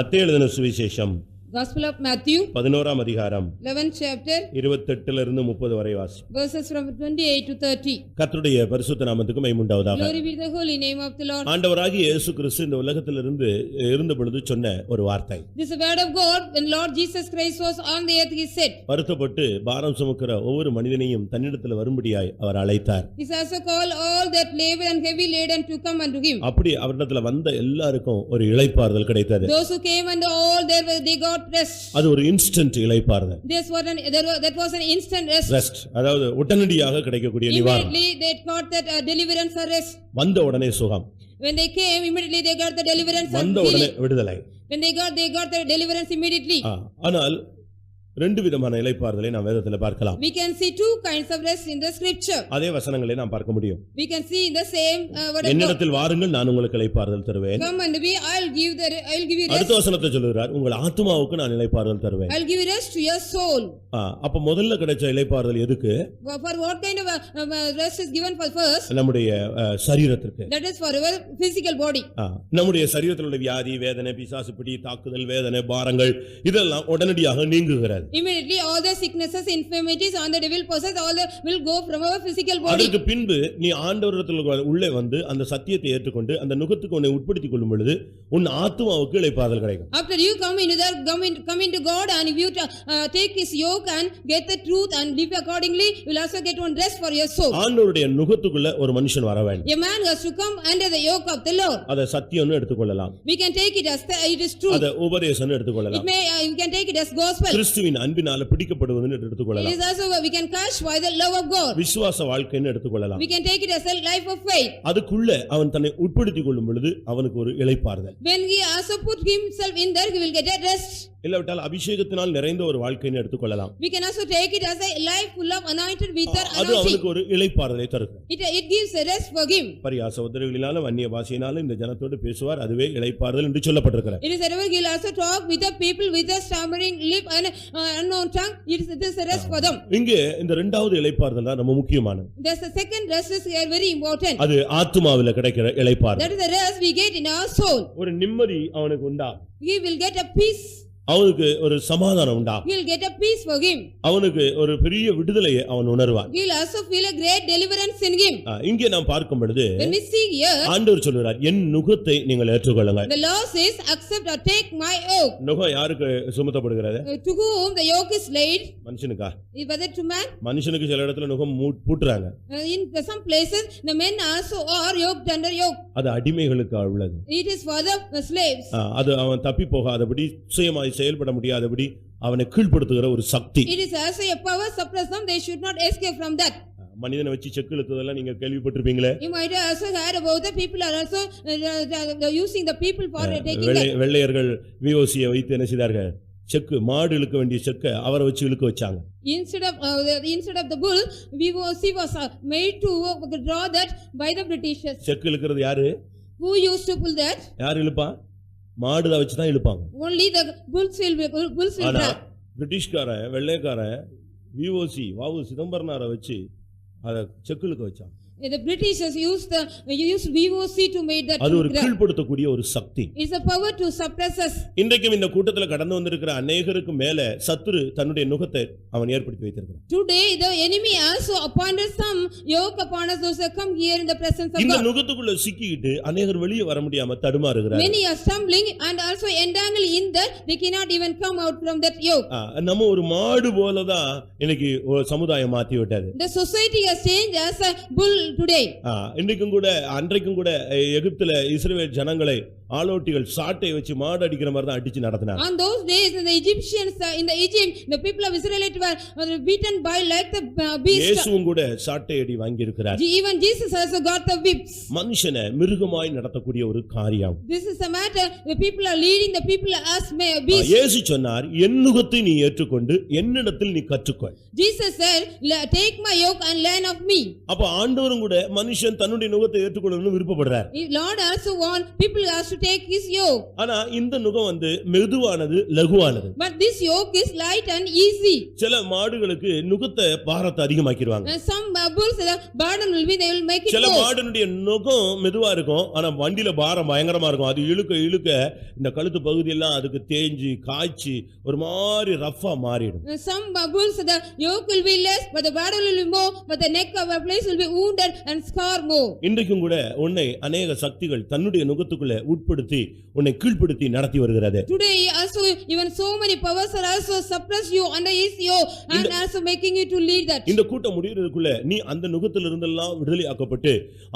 மத்தேயு எழுதின சுவிசேஷம் Gospel of Matthew 11ஆம் அதிகாரம் 11th chapter 28 இருந்து 30 வரை வாசி. verses from 28 to 30. கர்த்தருடைய பரிசுத்த நாமத்துக்கு மகிமை உண்டாவதாக. Glory be to the holy name of the Lord. ஆண்டவராகிய இயேசு கிறிஸ்து இந்த உலகத்திலிருந்து இருந்த பொழுது சொன்ன ஒரு வார்த்தை. This is the word of God when Lord Jesus Christ was on the earth. He said, வருத்தப்பட்டு பாரம் சுமக்கிற ஒவ்வொரு மனிதனையும் தன்னிடத்தில் வரும்படியாய் அவர் அழைத்தார். He also called all that labor and heavy laden to come unto him. அப்படி அவரிடத்தில் வந்த எல்லாருக்கும் ஒரு இளைப்பாறுதல் கிடைத்தது. Those who came and all they got rest. அது ஒரு இன்ஸ்டன்ட் இளைப்பாறுதல். That was an instant rest. அதாவது உடனடியாக கிடைக்கக்கூடிய நிவாரணம். Immediately they got that deliverance or rest. வந்த உடனே சுகம். When they came, immediately they got the deliverance. வந்த உடனே விடுதலை. When they got the deliverance immediately. ஆனால் ரெண்டு விதமான இளைப்பாறுதலை நாம் வேதத்தில் பார்க்கலாம். We can see two kinds of rest in the scripture. அதே வசனங்களை நாம் பார்க்க முடியும். We can see in the same word of God. என்னிடத்தில் வாருங்கள் நான் உங்களுக்கு இளைப்பாறுதல் தருவேன். Come and be, I'll give you rest. அடுத்த வசனத்தை சொல்கிறார், உங்கள் ஆத்துமாவுக்கு நான் இளைப்பாறுதல் தருவேன். I'll give you rest to your soul. அப்ப முதல்ல கிடைச்ச இளைப்பாறுதல் எதுக்கு? For what kind of rest is given for first? நம்முடைய சரீரத்திற்கு. That is for our physical body. நம்முடைய சரீரத்தில் உள்ள வியாதி, வேதனை, பிசாசு பிடி, தாக்குதல், வேதனை, பாரங்கள் இதெல்லாம் உடனடியாக நீங்குகிறது. Immediately all the sicknesses, infirmities on the devil possess, all the will go from our physical body. அதற்கு பின்பு நீ ஆண்டவரிடத்தில் உள்ளே வந்து அந்த சத்தியத்தை ஏற்றுக்கொண்டு அந்த நுகத்துக்கு உன்னை உட்படுத்திக் கொள்ளும் பொழுது உன் ஆத்துமாவுக்கு இளைப்பாறுதல் கிடைக்கும். After you come into God and if you take his yoke and get the truth and live accordingly, you will also get one rest for your soul. ஆண்டவருடைய நுகத்துக்குள்ள ஒரு மனுஷன் வர வேண்டும். A man has to come under the yoke of the Lord. அத சத்தியம்னு எடுத்துக்கொள்ளலாம். We can take it as it is truth. அத உபதேசம்னு எடுத்துக்கொள்ளலாம். You can take it as gospel. கிறிஸ்துவின் அன்பினால பிடிக்கப்படுவதுன்னு எடுத்துக்கொள்ளலாம். It is also we can catch by the love of God. விசுவாச வாழ்க்கைன்னு எடுத்துக்கொள்ளலாம். We can take it as a life of faith. அதுக்குள்ள அவன் தன்னை உட்படுத்திக் கொள்ளும் பொழுது அவனுக்கு ஒரு இளைப்பாறுதல். When he also put himself in there, he will get a rest. இல்லாவிட்டால் அபிஷேகத்தினால் நிறைந்த ஒரு வாழ்க்கைன்னு எடுத்துக்கொள்ளலாம். We can also take it as a life full of anointed with our அது anointing. அவனுக்கு ஒரு இளைப்பாறுதலை தரும். It gives a rest for him. பரியாச உதடுகளினாலும் அந்நிய பாஷையினாலும் இந்த ஜனத்தோடு பேசுவார், அதுவே இளைப்பாறுதல் என்று சொல்லப்பட்டிருக்கிறது. It is wherever he will also talk with the people with a stammering lip and unknown tongue. It is a rest for them. இங்கே இந்த இரண்டாவது இளைப்பாறுதல் தான் ரொம்ப முக்கியமானது. There's a second rest is very important. அது ஆத்துமாவில கிடைக்கிற இளைப்பாறுதல். That is the rest we get in our soul. ஒரு நிம்மதி அவனுக்கு உண்டா. He will get a peace. அவனுக்கு ஒரு சமாதானம் உண்டா. He will get a peace for him. அவனுக்கு ஒரு பெரிய விடுதலையை அவன் உணர்வான். He will also feel a great deliverance in him. இங்கே நாம் பார்க்கும் பொழுது When we see here, ஆண்டவர் சொல்கிறார், என் நுகத்தை நீங்கள் ஏற்றுக்கொள்ளுங்கள். the Lord says, accept or take my yoke. நுகம் யாருக்கு சுமத்தப்படுகிறது? To whom the yoke is laid? மனுஷனுக்கா? Whether to man? மனுஷனுக்கு சில இடத்துல நுகம் பூட்டுறாங்க. In some places the men also are yoked under yoke. அது அடிமைகளுக்கு உள்ளது. It is for the slaves. அது அவன் தப்பி போகாதபடி சுயமாய் செயல்பட முடியாதபடி அவனை கீழ்ப்படுத்துகிற ஒரு சக்தி. It is also a power suppress them, they should not escape from that. மனிதனை வச்சு செக் இழுத்ததெல்லாம் நீங்க கேள்விப்பட்டிருப்பீங்களே. You might also heard about the people are also using the people for taking that. வெள்ளையர்கள் விஓசியை வைத்து என்ன செய்தார்கள்? செக் மாடு இழுக்க வேண்டிய செக்க அவரை வச்சு இழுக்க வச்சாங்க. Instead of the bull, VOC was made to draw that by the Britishers. Check இழுக்கிறது யாரு? Who used to pull that? யார் இழுப்பா? மாடுல வச்சு தான் இழுப்பாங்க. Only the bulls will drag. பிரிட்டிஷ்காரன் வெள்ளைக்காரன் விஓசி வாவு சிதம்பரனாரை வச்சு அத செக் இழுக்க வச்சாங்க. The Britishers used VOC to make that. அது ஒரு கீழ்ப்படுத்தக்கூடிய ஒரு சக்தி. It's a power to suppress us. இன்றைக்கும் இந்த கூட்டத்துல கடந்து வந்திருக்கிற அநேகருக்கு மேல சத்துரு தன்னுடைய நுகத்தை அவன் ஏற்படுத்தி வைத்திருக்கிறான். Today the enemy also appointed some yoke upon us, those who come here in the presence of God. இந்த நுகத்துக்குள்ள சிக்கிட்டு அநேகர் வெளியே வர முடியாம தடுமாறுகிறார்கள். Many are stumbling and also entangled in that, they cannot even come out from that yoke. நம்ம ஒரு மாடு போல தான் இன்னைக்கு சமுதாயம் மாத்தி விட்டது. The society has changed as a bull today. இன்றைக்கும் கூட அன்றைக்கும் கூட எகிப்துல இஸ்ரவேல் ஜனங்களை ஆலோட்டிகள் சாட்டை வச்சு மாடு அடிக்கிற மாதிரி தான் அடிச்சு நடத்தினாங்க. On those days in the Egyptians in the Egypt, the people of Israel were beaten by like the beast. இயேசுவும் கூட சாட்டை அடி வாங்கி இருக்கிறார். Even Jesus also got the whips. மனுஷனை மிருகமாய் நடத்தக்கூடிய ஒரு காரியம். This is a matter, the people are leading the people as beasts. இயேசு சொன்னார், என் நுகத்தை நீ ஏற்றுக்கொண்டு என்னிடத்தில் நீ கற்றுக்கொள். Jesus said, take my yoke and learn of me. அப்ப ஆண்டவரும் கூட மனுஷன் தன்னுடைய நுகத்தை ஏற்றுக்கொள்ளணும்னு விருப்பப்படுறார். Lord also want people has to take his yoke. ஆனா இந்த நுகம் வந்து மெதுவானது, லகுவானது. But this yoke is light and easy. சில மாடுகளுக்கு நுகத்தை பாரத்தை அதிகமாக்கிடுவாங்க. And some bulls, the burden will be, they will make it சில coarse. மாடுனுடைய நுகம் மெதுவா இருக்கும், ஆனா வண்டியில பாரம் பயங்கரமா இருக்கும். அது இழுக்க இழுக்க இந்த கழுத்து பகுதியெல்லாம் அதுக்கு தேஞ்சி காய்ச்சி ஒரு மாதிரி ரஃப்பா மாறிடும். And some bulls, the yoke will be less, but the burden will be more, but the neck of a place will be wounded and scar more. இன்றைக்கும் கூட உன்னை அநேக சக்திகள் தன்னுடைய நுகத்துக்குள்ள உட்படுத்தி உன்னை கீழ்ப்படுத்தி நடத்தி வருகிறது. Today also even so many powers are also suppress you under his yoke and also making you to lead that. இந்த கூட்டம் முடிகிறதுக்குள்ள நீ அந்த நுகத்தில் இருந்தெல்லாம் விடுதலை ஆக்கப்பட்டு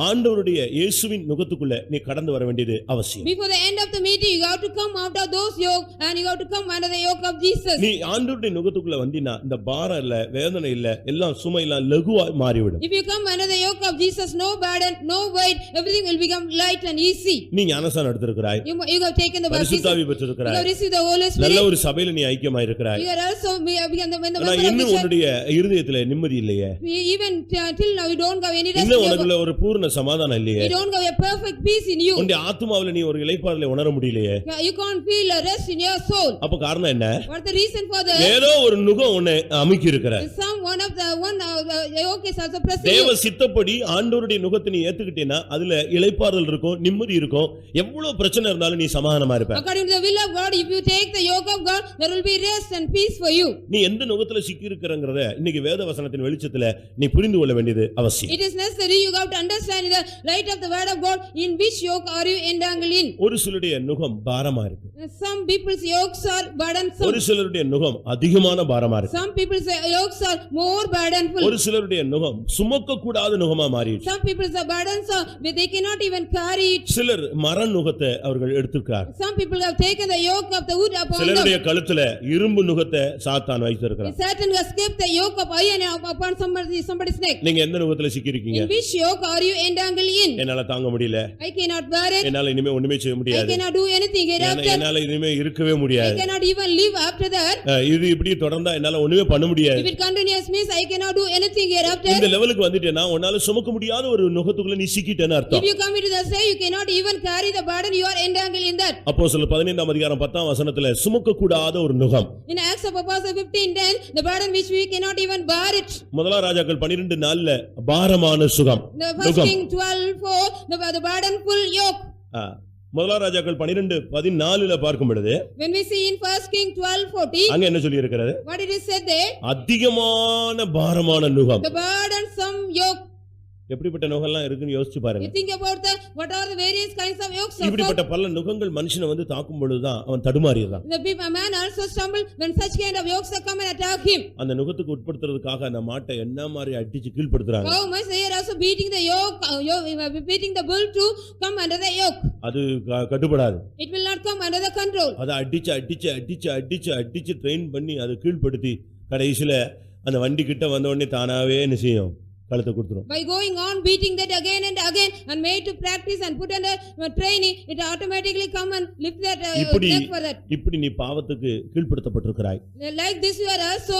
ஆண்டவருடைய இயேசுவின் நுகத்துக்குள்ள நீ கடந்து வர வேண்டியது அவசியம். Before the end of the meeting you have to come out of those yoke and you have to come under the yoke of Jesus. நீ ஆண்டவருடைய நுகத்துக்குள்ள வந்தினா இந்த பாரம் இல்ல, வேதனை இல்ல, எல்லாம் சுமை இல்ல, லகுவா மாறிவிடும். If you come under the yoke of Jesus, no burden, no weight, everything will become light and easy. நீ ஞானஸ்நானம் எடுத்திருக்கிறாய், You have taken the baptism, பரிசுத்தாவி you பெற்றிருக்கிறாய், have received the Holy நல்ல Spirit, ஒரு சபையில நீ ஐக்கியமாய் இருக்கிறாய். you are also when the ஆனா member of இன்னும் the church, உன்னுடைய இருதயத்துல நிம்மதி இல்லையே, even till now you don't have any rest, இன்னும் உனக்குள்ள ஒரு பூர்ண சமாதானம் இல்லையே, you don't have a perfect peace in you, உன்னுடைய ஆத்துமாவுல நீ ஒரு இளைப்பாறுதலை உணர முடியலையே. you can't feel a rest in your soul. அப்ப காரணம் என்ன? What the reason for that? ஏதோ ஒரு நுகம் உன்னை அமுக்கி இருக்கிற. Some one of the yoke is also pressing தேவ you. சித்தப்படி ஆண்டவருடைய நுகத்தை நீ ஏத்துக்கிட்டேன்னா அதுல இளைப்பாறுதல் இருக்கும், நிம்மதி இருக்கும், எவ்வளவு பிரச்சனை இருந்தாலும் நீ சமாதானமா இருப்ப. According to the will of God, if you take the yoke of God, there will be rest and peace for you. நீ எந்த நுகத்துல சிக்கி இருக்கிறங்கறத இன்னைக்கு வேத வசனத்தின் வெளிச்சத்துல நீ புரிந்து கொள்ள வேண்டியது அவசியம். It is necessary you have to understand in the light of the word of God in which yoke are you entangled in. ஒரு சிலருடைய நுகம் பாரமா இருக்கு, Some people's yokes are burdensome. ஒரு சிலருடைய நுகம் அதிகமான பாரமா இருக்கு, Some people's yokes are more burdenful. ஒரு சிலருடைய நுகம் சுமக்க கூடாத நுகமா மாறிடுச்சு. Some people's burdens are they cannot even carry it. சிலர் மர நுகத்தை அவர்கள் எடுத்துக்கிறார். Some people have taken the yoke of the wood upon சிலருடைய them. கழுத்துல இரும்பு நுகத்தை சாத்தான் வைத்திருக்கிறார். Satan has kept the yoke of iron upon somebody's neck. நீங்க எந்த நுகத்துல சிக்கி இருக்கீங்க? In which yoke are you entangled in? என்னால தாங்க முடியல, I cannot bear it. என்னால இனிமே ஒண்ணுமே செய்ய I முடியாது, cannot do anything hereafter. என்னால இனிமே இருக்கவே I முடியாது, cannot even live after that. இது இப்படி தொடர்ந்தா என்னால ஒண்ணுமே பண்ண முடியாது. If it continues means I cannot do anything hereafter. இந்த லெவலுக்கு வந்துட்டேன்னா உன்னால சுமக்க முடியாத ஒரு நுகத்துக்குள்ள நீ சிக்கிட்டேன்னு If அர்த்தம். you come into the say you cannot even carry the burden, you are entangled in that. அப்போஸ்தலர் 15 அதிகாரம் 10 வசனத்துல சுமக்க கூடாத ஒரு நுகம். In Acts of Apostles 15:10, the burden which we cannot even bear it. முதலாம் ராஜாக்கள் 12:4 பாரமான சுகம். The first King 12:4, the burdenful yoke. முதலாம் ராஜாக்கள் 12:14 பார்க்கும் பொழுது When we see in first King 12:40, அங்க என்ன சொல்லி இருக்கிறது? what it is said there? அதிகமான பாரமான நுகம். The burdensome yoke. எப்படிப்பட்ட நுகம்லாம் இருக்குன்னு யோசிச்சு பாருங்க. You think about what are the various kinds of yokes. இப்படிப்பட்ட பல நுகங்கள் மனுஷனை வந்து தாக்கும் பொழுதுதான் அவன் தடுமாறியதான். The man also stumble when such kind of yokes come and attack him. அந்த நுகத்துக்கு உட்படுத்துறதுக்காக அந்த மாட்டை என்ன மாதிரி அடிச்சு கீழ்படுத்துறாங்க. How much they are also beating the yoke, beating the bull to come under the yoke. அது கட்டுப்படாது. It will not come under the control. அதை அடிச்சு train பண்ணி அதை கீழ்படுத்தி கடைசியில அந்த வண்டி கிட்ட வந்த உடனே தானாவே என்ன செய்யும்? கழுத்தை கொடுத்துரும். By going on beating that again and again and made to practice and put under training, it automatically come and lift that neck for that. இப்படி நீ பாவத்துக்கு கீழ்படுத்தப்பட்டிருக்கிறாய். Like this you are also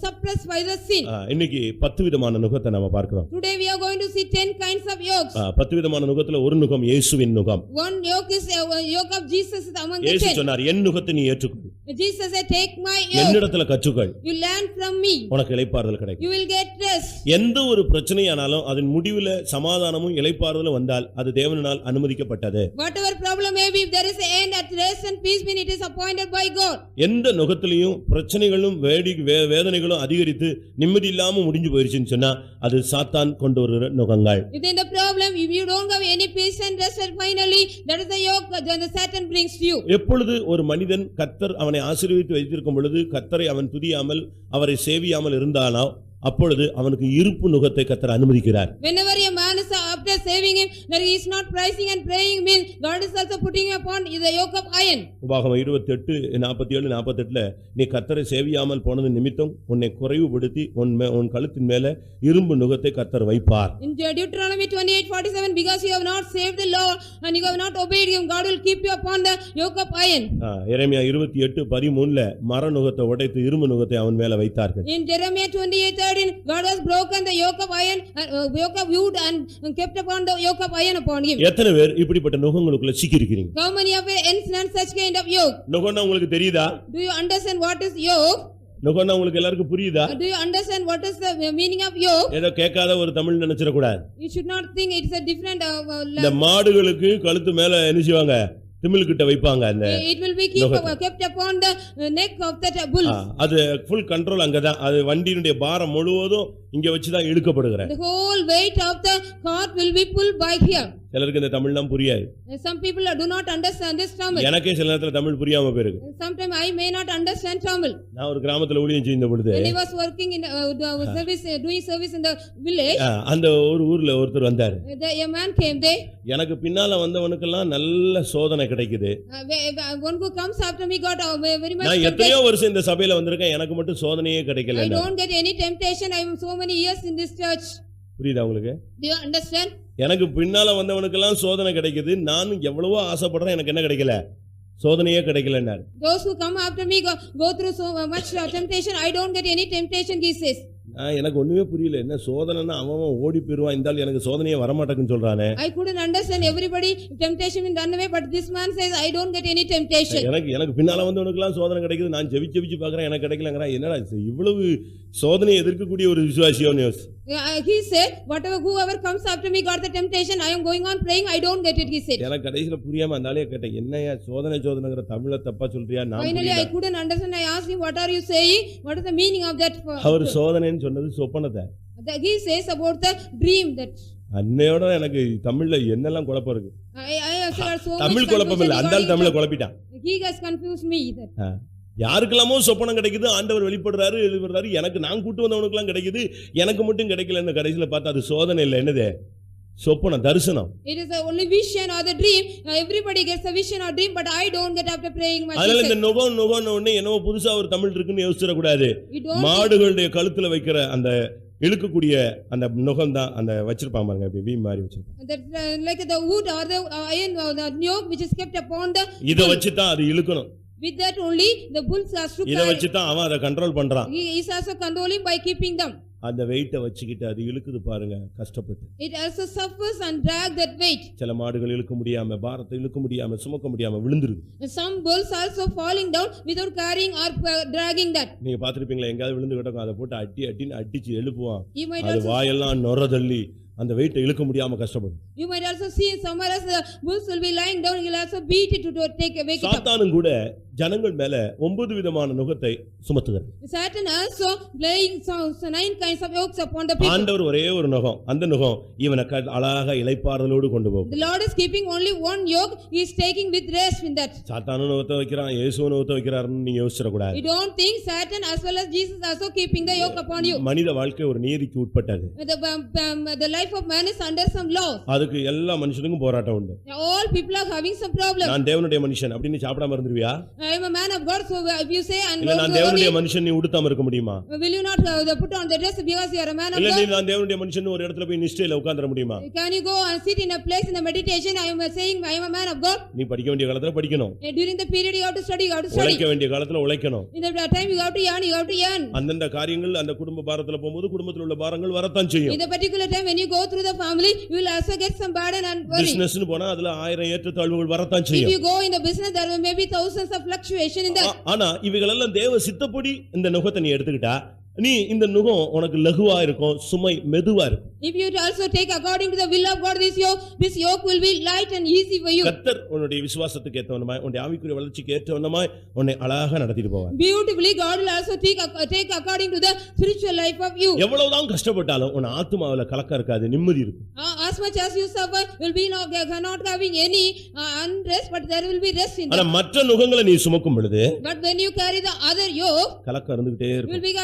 suppressed by the sin. இன்னைக்கு 10 விதமான நுகத்தை நாம பார்க்கிறோம். Today we are going to see 10 kinds of yokes. 10 விதமான நுகத்துல ஒரு நுகம் இயேசுவின் நுகம். One yoke is yoke of Jesus among the 10. இயேசு சொன்னார், என் நுகத்தை நீ ஏற்றுக்கொள். Jesus said, take my yoke. என்னிடத்துல கற்றுக்கொள். You learn from me. உனக்கு இளைப்பாறுதல் கிடைக்கும். You will get rest. எந்த ஒரு பிரச்சனையானாலும் அதன் முடிவுல சமாதானமும் இளைப்பாறுதலும் வந்தால் அது தேவனால் அனுமதிக்கப்பட்டது. Whatever problem may be, if there is an end at rest and peace, when it is appointed by God. எந்த நுகத்திலையும் பிரச்சனைகளும் வேதனைகளும் அதிகரித்து நிம்மதி இல்லாம முடிஞ்சு போயிருச்சுன்னு சொன்னா அது சாத்தான் கொண்டு வருகிற நுகங்கள். If in the problem, if you don't have any peace and rest, and finally that is the yoke that the Satan brings to you. எப்பொழுது ஒரு மனிதன் கர்த்தர் அவனை ஆசீர்வதித்து வைத்திருக்கும் பொழுது கர்த்தரை அவன் துதியாமல் அவரை சேவியாமல் இருந்தானோ அப்பொழுது அவனுக்கு இருப்பு நுகத்தை கர்த்தர் அனுமதிக்கிறார். Whenever a man is after saving him, that he is not praising and praying, means God is also putting upon the yoke of iron. உபாகமம் 28:47-48 நீ கர்த்தரை சேவியாமல் போனது நிமித்தம் உன்னை குறைவுபடுத்தி உன் கழுத்தின் மேல இரும்பு நுகத்தை கர்த்தர் வைப்பார். In Deuteronomy 28:47, because you have not saved the Lord and you have not obeyed him, God will keep you upon the yoke of iron. எரேமியா 28:13 மர நுகத்தை உடைத்து இரும்பு நுகத்தை அவன் மேல வைத்தார்கள். In Jeremiah 28:13, God has broken the yoke of iron, yoke of wood and kept kept upon the yoke of iron upon him. எத்தனை பேர் இப்படிப்பட்ட நுகங்களுக்குள்ள சிக்கி இருக்கிறீங்க? How many of you ensnared such kind of yoke? நுகம்னா உங்களுக்கு தெரியுதா? Do you understand what is yoke? நுகம்னா உங்களுக்கு எல்லாருக்கும் புரியுதா? Do you understand what is the meaning of yoke? ஏதோ கேட்காத ஒரு தமிழ் நினைச்சிட கூடாது. You should not think it's a different இந்த மாடுகளுக்கு கழுத்து மேல என்ன செய்வாங்க? திமில் கிட்ட வைப்பாங்க அந்த. It will be kept upon the neck of that bull. அது full control அங்கதான். அது வண்டியினுடைய பாரம் முழுவதும் இங்க வச்சு தான் இழுக்கப்படுகிறது. The whole weight of the cart will be pulled by here. சிலருக்கு இந்த தமிழ்லாம் புரியாது. Some people do not understand this Tamil. எனக்கே சில நேரத்துல தமிழ் புரியாம போயிருக்கு. Sometimes I may not understand Tamil. நான் ஒரு கிராமத்துல ஊழியம் செய்த பொழுது when I was working in service doing service in the village, அந்த ஒரு ஊர்ல ஒருத்தர் வந்தாரு. a man came there. எனக்கு பின்னால வந்தவனுக்கெல்லாம் நல்ல சோதனை கிடைக்குது. One who comes after me got very much. நான் எத்தனையோ வருஷம் இந்த சபையில வந்திருக்கேன், எனக்கு மட்டும் சோதனையே கிடைக்கல. I don't get any temptation. I am so many years in this church. புரியுதா உங்களுக்கு? Do you understand? எனக்கு பின்னால வந்தவனுக்கெல்லாம் சோதனை கிடைக்குது, நான் எவ்வளவோ ஆசைப்படுறேன், எனக்கு என்ன கிடைக்கல? சோதனையே கிடைக்கலன்னாரு. Those who come after me go through so much temptation. I don't get any temptation, he says. எனக்கு ஒண்ணுமே புரியல, என்ன சோதனைன்னா அவன் ஓடி போயிருவான், இந்த ஆள் எனக்கு சோதனையே வரமாட்டேன்னு சொல்றானே. I couldn't understand. Everybody temptation will run away, but this man says I don't get any temptation. எனக்கு பின்னால வந்தவனுக்கெல்லாம் சோதனை கிடைக்குது, நான் ஜெபிச்சு பார்க்கறேன், எனக்கு கிடைக்கலங்கறான். என்னடா இவ்வளவு சோதனை எதிர்க்கக்கூடிய ஒரு விசுவாசியோன்னு யோசி. He said whoever comes after me got the temptation, I am going on praying, I don't get it, he said. எனக்கு கடைசில புரியாம அந்தாலே கேட்டேன், என்னையா சோதனைங்கற தமிழ்ல தப்பா சொல்றியா? நான் finally I couldn't understand. I asked him, what are you saying? What is the meaning of that? அவர் சோதனைன்னு சொன்னது சொப்பனத்தை. He says about the dream that. அன்னையோட எனக்கு தமிழ்ல என்னெல்லாம் குழப்பம் இருக்கு. தமிழ் குழப்பம் இல்ல, அந்தால் தமிழை குழப்பிட்டான். He has confused me that. யாருக்கெல்லாமோ சொப்பனம் கிடைக்குது, ஆண்டவர் வெளிப்படுறாரு, எழுதுறாரு, எனக்கு நான் கூட்டு வந்தவனுக்குலாம் கிடைக்குது, எனக்கு மட்டும் கிடைக்கலன்னு கடைசில பார்த்தா அது சோதனை இல்ல, என்னது? சொப்பனம், தரிசனம். It is the only vision or the dream. Everybody gets a vision or dream, but I don't get after praying much. அதனால இந்த நுகம்னு ஒண்ணே என்னவோ புதுசா ஒரு தமிழ் இருக்குன்னு யோசிச்சிட கூடாது. மாடுகளுடைய கழுத்துல வைக்கிற அந்த இழுக்கக்கூடிய அந்த நுகம் தான் அந்த வச்சிருப்பாங்க பாருங்க, அப்படியே வீ மாதிரி வச்சிருப்பாங்க. That like the wood or the iron or the yoke which is kept upon the. இத வச்சு தான் அது இழுக்கணும். With that only the bulls are to. இத வச்சு தான் அவன் அதை கண்ட்ரோல் பண்றான். He is also controlling by keeping them. அந்த வெயிட்ட வச்சுக்கிட்டு அது இழுக்குது பாருங்க, கஷ்டப்பட்டு. It also suffers and drag that weight. சில மாடுகள் இழுக்க முடியாம, பாரத்தை இழுக்க முடியாம, சுமக்க முடியாம விழுந்துருது. Some bulls also falling down without carrying or dragging that. நீங்க பாத்துருப்பீங்களா, எங்கயாவது விழுந்து கிடக்கும், அதை போட்டு அடின்னு அடிச்சு எழுப்புவான். You might அது also வாயெல்லாம் நொர தள்ளி அந்த வெயிட்ட இழுக்க முடியாம கஷ்டப்படும். You might also see somewhere else the bulls will be lying down, he will also beat it to take away it up. சாத்தானும் கூட ஜனங்கள் மேல 9 விதமான நுகத்தை சுமத்துகிறார். Satan also laying 9 kinds of yokes upon the people. ஆண்டவர் ஒரே ஒரு நுகம், அந்த நுகம் இவனை அழகாக இளைப்பாறுதலோடு கொண்டு போகும். The Lord is keeping only one yoke, he is taking with rest in that. சாத்தானும் நுகத்தை வைக்கிறான், இயேசுவும் நுகத்தை வைக்கிறாருன்னு நீங்க யோசிச்சிட கூடாது. You don't think Satan as well as Jesus also keeping the yoke upon you. மனித வாழ்க்கை ஒரு நீதிக்கு உட்பட்டது. The life of man is under some laws. அதுக்கு எல்லா மனுஷனுக்கும் போராட்டம் உண்டு. All people are having some problem. நான் தேவனுடைய மனுஷன் அப்படினு சாப்பிடாம இருந்துருவியா? I am a man of God, so if you say and இல்ல நான் தேவனுடைய மனுஷன் நீ உடுத்தாம இருக்க முடியுமா? Will you not put on the dress because you are a man of God? இல்ல நீ நான் தேவனுடைய மனுஷன் ஒரு இடத்துல போய் நிஷ்டையில உட்கார்ந்திர முடியுமா? Can you go and sit in a place in the meditation? I am saying I am a man of God. நீ படிக்க வேண்டிய காலத்துல படிக்கணும். During the period you have to study, you have to study. உழைக்க வேண்டிய காலத்துல உழைக்கணும். In the time you have to earn, you have to earn. அந்தந்த காரியங்கள் அந்த குடும்ப பாரத்துல போயும்போது குடும்பத்துல உள்ள பாரங்கள் வரத்தான் செய்யும். In the particular time when you go through the family, you will also get some burden and worry. business னு போனா அதுல 1000 ஏற்றத்தாழ்வுகள் வரத்தான் செய்யும். If you go in the business there may be thousands of fluctuation in that. ஆனா இவைகளெல்லாம் தேவ சித்தப்படி இந்த நுகத்தை நீ எடுத்துக்கிட்டா நீ இந்த நுகம் உனக்கு லகுவா இருக்கும், சுமை மெதுவா இருக்கும். If you also take according to the will of God this yoke will be light and easy for you. கர்த்தர் உன்னுடைய விசுவாசத்துக்கு ஏற்றவனமாய் உன்னுடைய ஆவிக்குரிய வளர்ச்சிக்கு ஏற்றவனமாய் உன்னை அழகாக நடத்திட்டு போவார். Beautifully God will also take according to the spiritual life of you. எவ்வளவுதான் கஷ்டப்பட்டாலும் உன் ஆத்துமாவுல கலக்கம் இருக்காது, நிம்மதி இருக்கும். As much as you suffer will be not having any unrest, but there will be rest in that. ஆனா மற்ற நுகங்களை நீ சுமக்கும் பொழுது but when you carry the other yoke கலக்கம் இருந்துட்டே இருக்கும். will be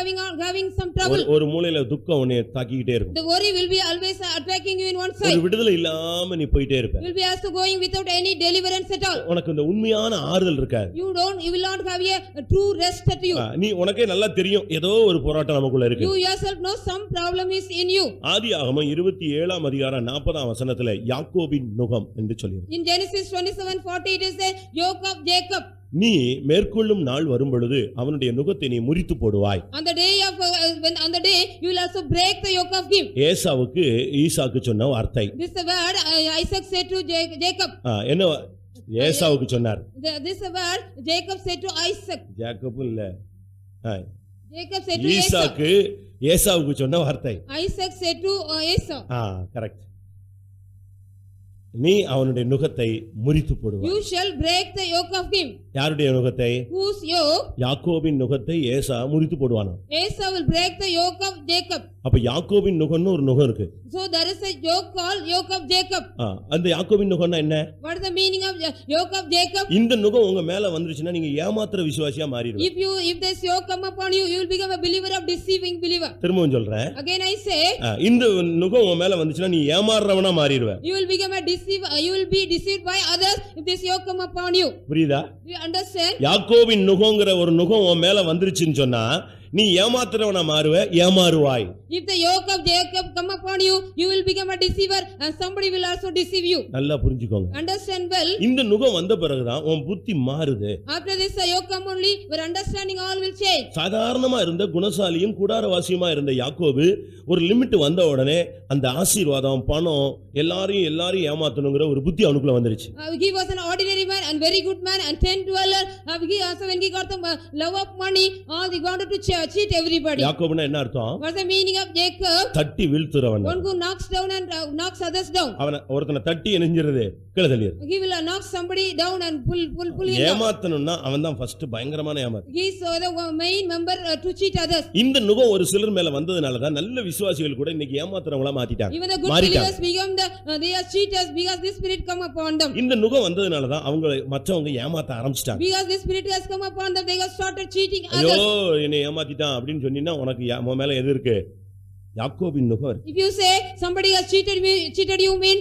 having some trouble. ஒரு மூலையில துக்கம் உன்னை தாக்கிட்டே இருக்கும். The worry will be always attacking you in one side. ஒரு விடுதலை இல்லாம நீ போயிட்டே இருப்ப. You will be also going without any deliverance at all. உனக்கு இந்த உண்மையான ஆறுதல் இருக்காது. You will not have a true rest at you. நீ உனக்கே நல்லா தெரியும் ஏதோ ஒரு போராட்டம் நமக்குள்ள இருக்கு. You yourself know some problem is in you. ஆதியாகமம் 27ஆம் அதிகாரம் 40ஆம் வசனத்திலே யாக்கோபின் நுகம் என்று சொல்லியிருக்கு. In Genesis 27:40 it is the yoke of Jacob. நீ மேற்கொள்ளும் நாள் வரும்பொழுது அவனுடைய நுகத்தை நீ முறித்து போடுவாய். On the day on the day you will also break the yoke of him. ஏசாவுக்கு ஈசாக்கு சொன்ன வார்த்தை. This is the word Isaac said to Jacob. என்ன ஏசாவுக்கு சொன்னார்? This is the word Jacob said to Isaac. Jacob இல்ல, Jacob said to Esau. ஈசாக்கு ஏசாவுக்கு சொன்ன வார்த்தை. Isaac said to Esau. Correct. நீ அவனுடைய நுகத்தை முறித்து போடுவாய். You shall break the yoke of him. யாருடைய நுகத்தை? Whose yoke? யாக்கோபின் நுகத்தை ஏசா முறித்து போடுவானா? Esau will break the yoke of Jacob. அப்ப யாக்கோபின் நுகம்னு ஒரு நுகம் இருக்கு. So there is a yoke called yoke of Jacob. அந்த யாக்கோபின் நுகம்னா என்ன? What is the meaning of yoke of Jacob? இந்த நுகம் உங்க மேல வந்துருச்சுனா நீங்க ஏமாத்துற விசுவாசியா மாறிடுவீங்க. If this yoke come upon you, you will become a believer of deceiving believer. திரும்பவும் சொல்றேன். Again I say, இந்த நுகம் உங்க மேல வந்துச்சுனா நீ ஏமாறறவனா மாறிடுவ. You will become a deceiver. You will be deceived by others if this yoke come upon you. புரியுதா? You understand? யாக்கோபின் நுகம்ங்கற ஒரு நுகம் உன் மேல வந்துருச்சுன்னு சொன்னா நீ ஏமாத்துறவனா மாறுவ, ஏமாறுவாய். If the yoke of Jacob come upon you, you will become a deceiver and somebody will also deceive you. நல்லா புரிஞ்சுக்கோங்க. Understand well. இந்த நுகம் வந்த பிறகுதான் உன் புத்தி மாறுது. After this yoke come only, your understanding all will change. சாதாரணமா இருந்த குணசாலியும் கூடாரவாசியுமா இருந்த யாக்கோபு ஒரு லிமிட் வந்த உடனே அந்த ஆசீர்வாதம், பணம், எல்லாரையும் ஏமாத்தணுங்கிற ஒரு புத்தி அவனுக்குள்ள வந்துருச்சு. He was an ordinary man and very good man and tent dweller. He also when he got the love of money, all he wanted to cheat everybody. யாக்கோபுனா என்ன அர்த்தம்? What's the meaning of Jacob? தட்டி வீழ்த்துறவன். One who knocks down and knocks others down. அவன ஒருத்தனை தட்டி எறிஞ்சிரது கீழ தள்ளிரு. He will knock somebody down and pull him down. ஏமாத்தணும்னா அவன் தான் first பயங்கரமான ஏமாத்து. He is the main member to cheat others. இந்த நுகம் ஒரு சிலர் மேல வந்ததனால தான் நல்ல விசுவாசிகள் கூட இன்னைக்கு ஏமாத்துறவங்களா மாத்திட்டாங்க. Even the good believers become they are cheaters because this spirit come upon them. இந்த நுகம் வந்ததனால தான் அவங்க மற்றவங்க ஏமாத்த ஆரம்பிச்சிட்டாங்க. Because this spirit has come upon them, they have started cheating others. ஐயோ என்னை ஏமாத்திட்டான் அப்படினு சொன்னீனா உனக்கு உன் மேல எது இருக்கு? யாக்கோபின் நுகம். If you say somebody has cheated you mean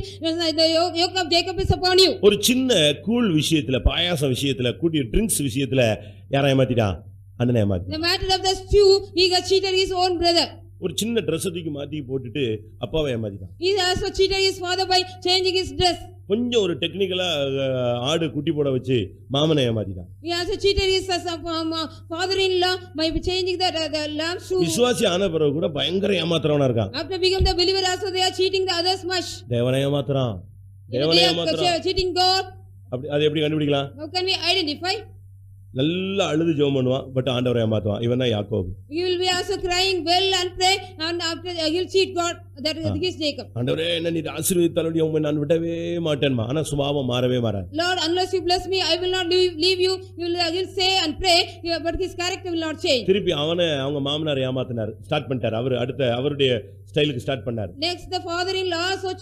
the yoke of Jacob is upon you. ஒரு சின்ன கூல் விஷயத்துல, பாயாசம் விஷயத்துல, கூடிய ட்ரிங்க்ஸ் விஷயத்துல யாரை ஏமாத்திட்டான்? அண்ணனை ஏமாத்தி. The matter of the stew, he has cheated his own brother. ஒரு சின்ன Dress தூக்கி மாத்தி போட்டுட்டு அப்பாவை ஏமாத்திட்டான். He also cheated his father by changing his dress. கொஞ்சம் ஒரு டெக்னிக்கலா ஆடு குட்டி போட வச்சு மாமனை ஏமாத்திட்டான். He also cheated his father-in-law by changing the lamb shoe. விசுவாசி ஆன பிறகு கூட பயங்கர ஏமாத்துறவனா இருக்கான். After becoming the believer also they are cheating the others much. தேவனை ஏமாத்துறான். Cheating God. அப்படி அது எப்படி கண்டுபிடிக்கலாம்? How can we identify? நல்லா அழுது ஜெபம் பண்ணுவான், பட் ஆண்டவரை ஏமாத்துவான். இவன் தான் யாக்கோபு. He will be also crying well and pray and after he will cheat God. That is Jacob. ஆண்டவரே என்ன நீ ஆசீர்வதித்தாலும் உம்மை நான் விடவே மாட்டேன்மா. ஆனா சுபாவம் மாறவே மாறாது. Lord, unless you bless me, I will not leave you. You will say and pray, but his character will not change. திருப்பி அவங்க மாமனார் ஏமாத்தினார், ஸ்டார்ட் பண்ணிட்டார். அவர் அடுத்த அவருடைய ஸ்டைலுக்கு ஸ்டார்ட் பண்ணார். Next the father-in-law also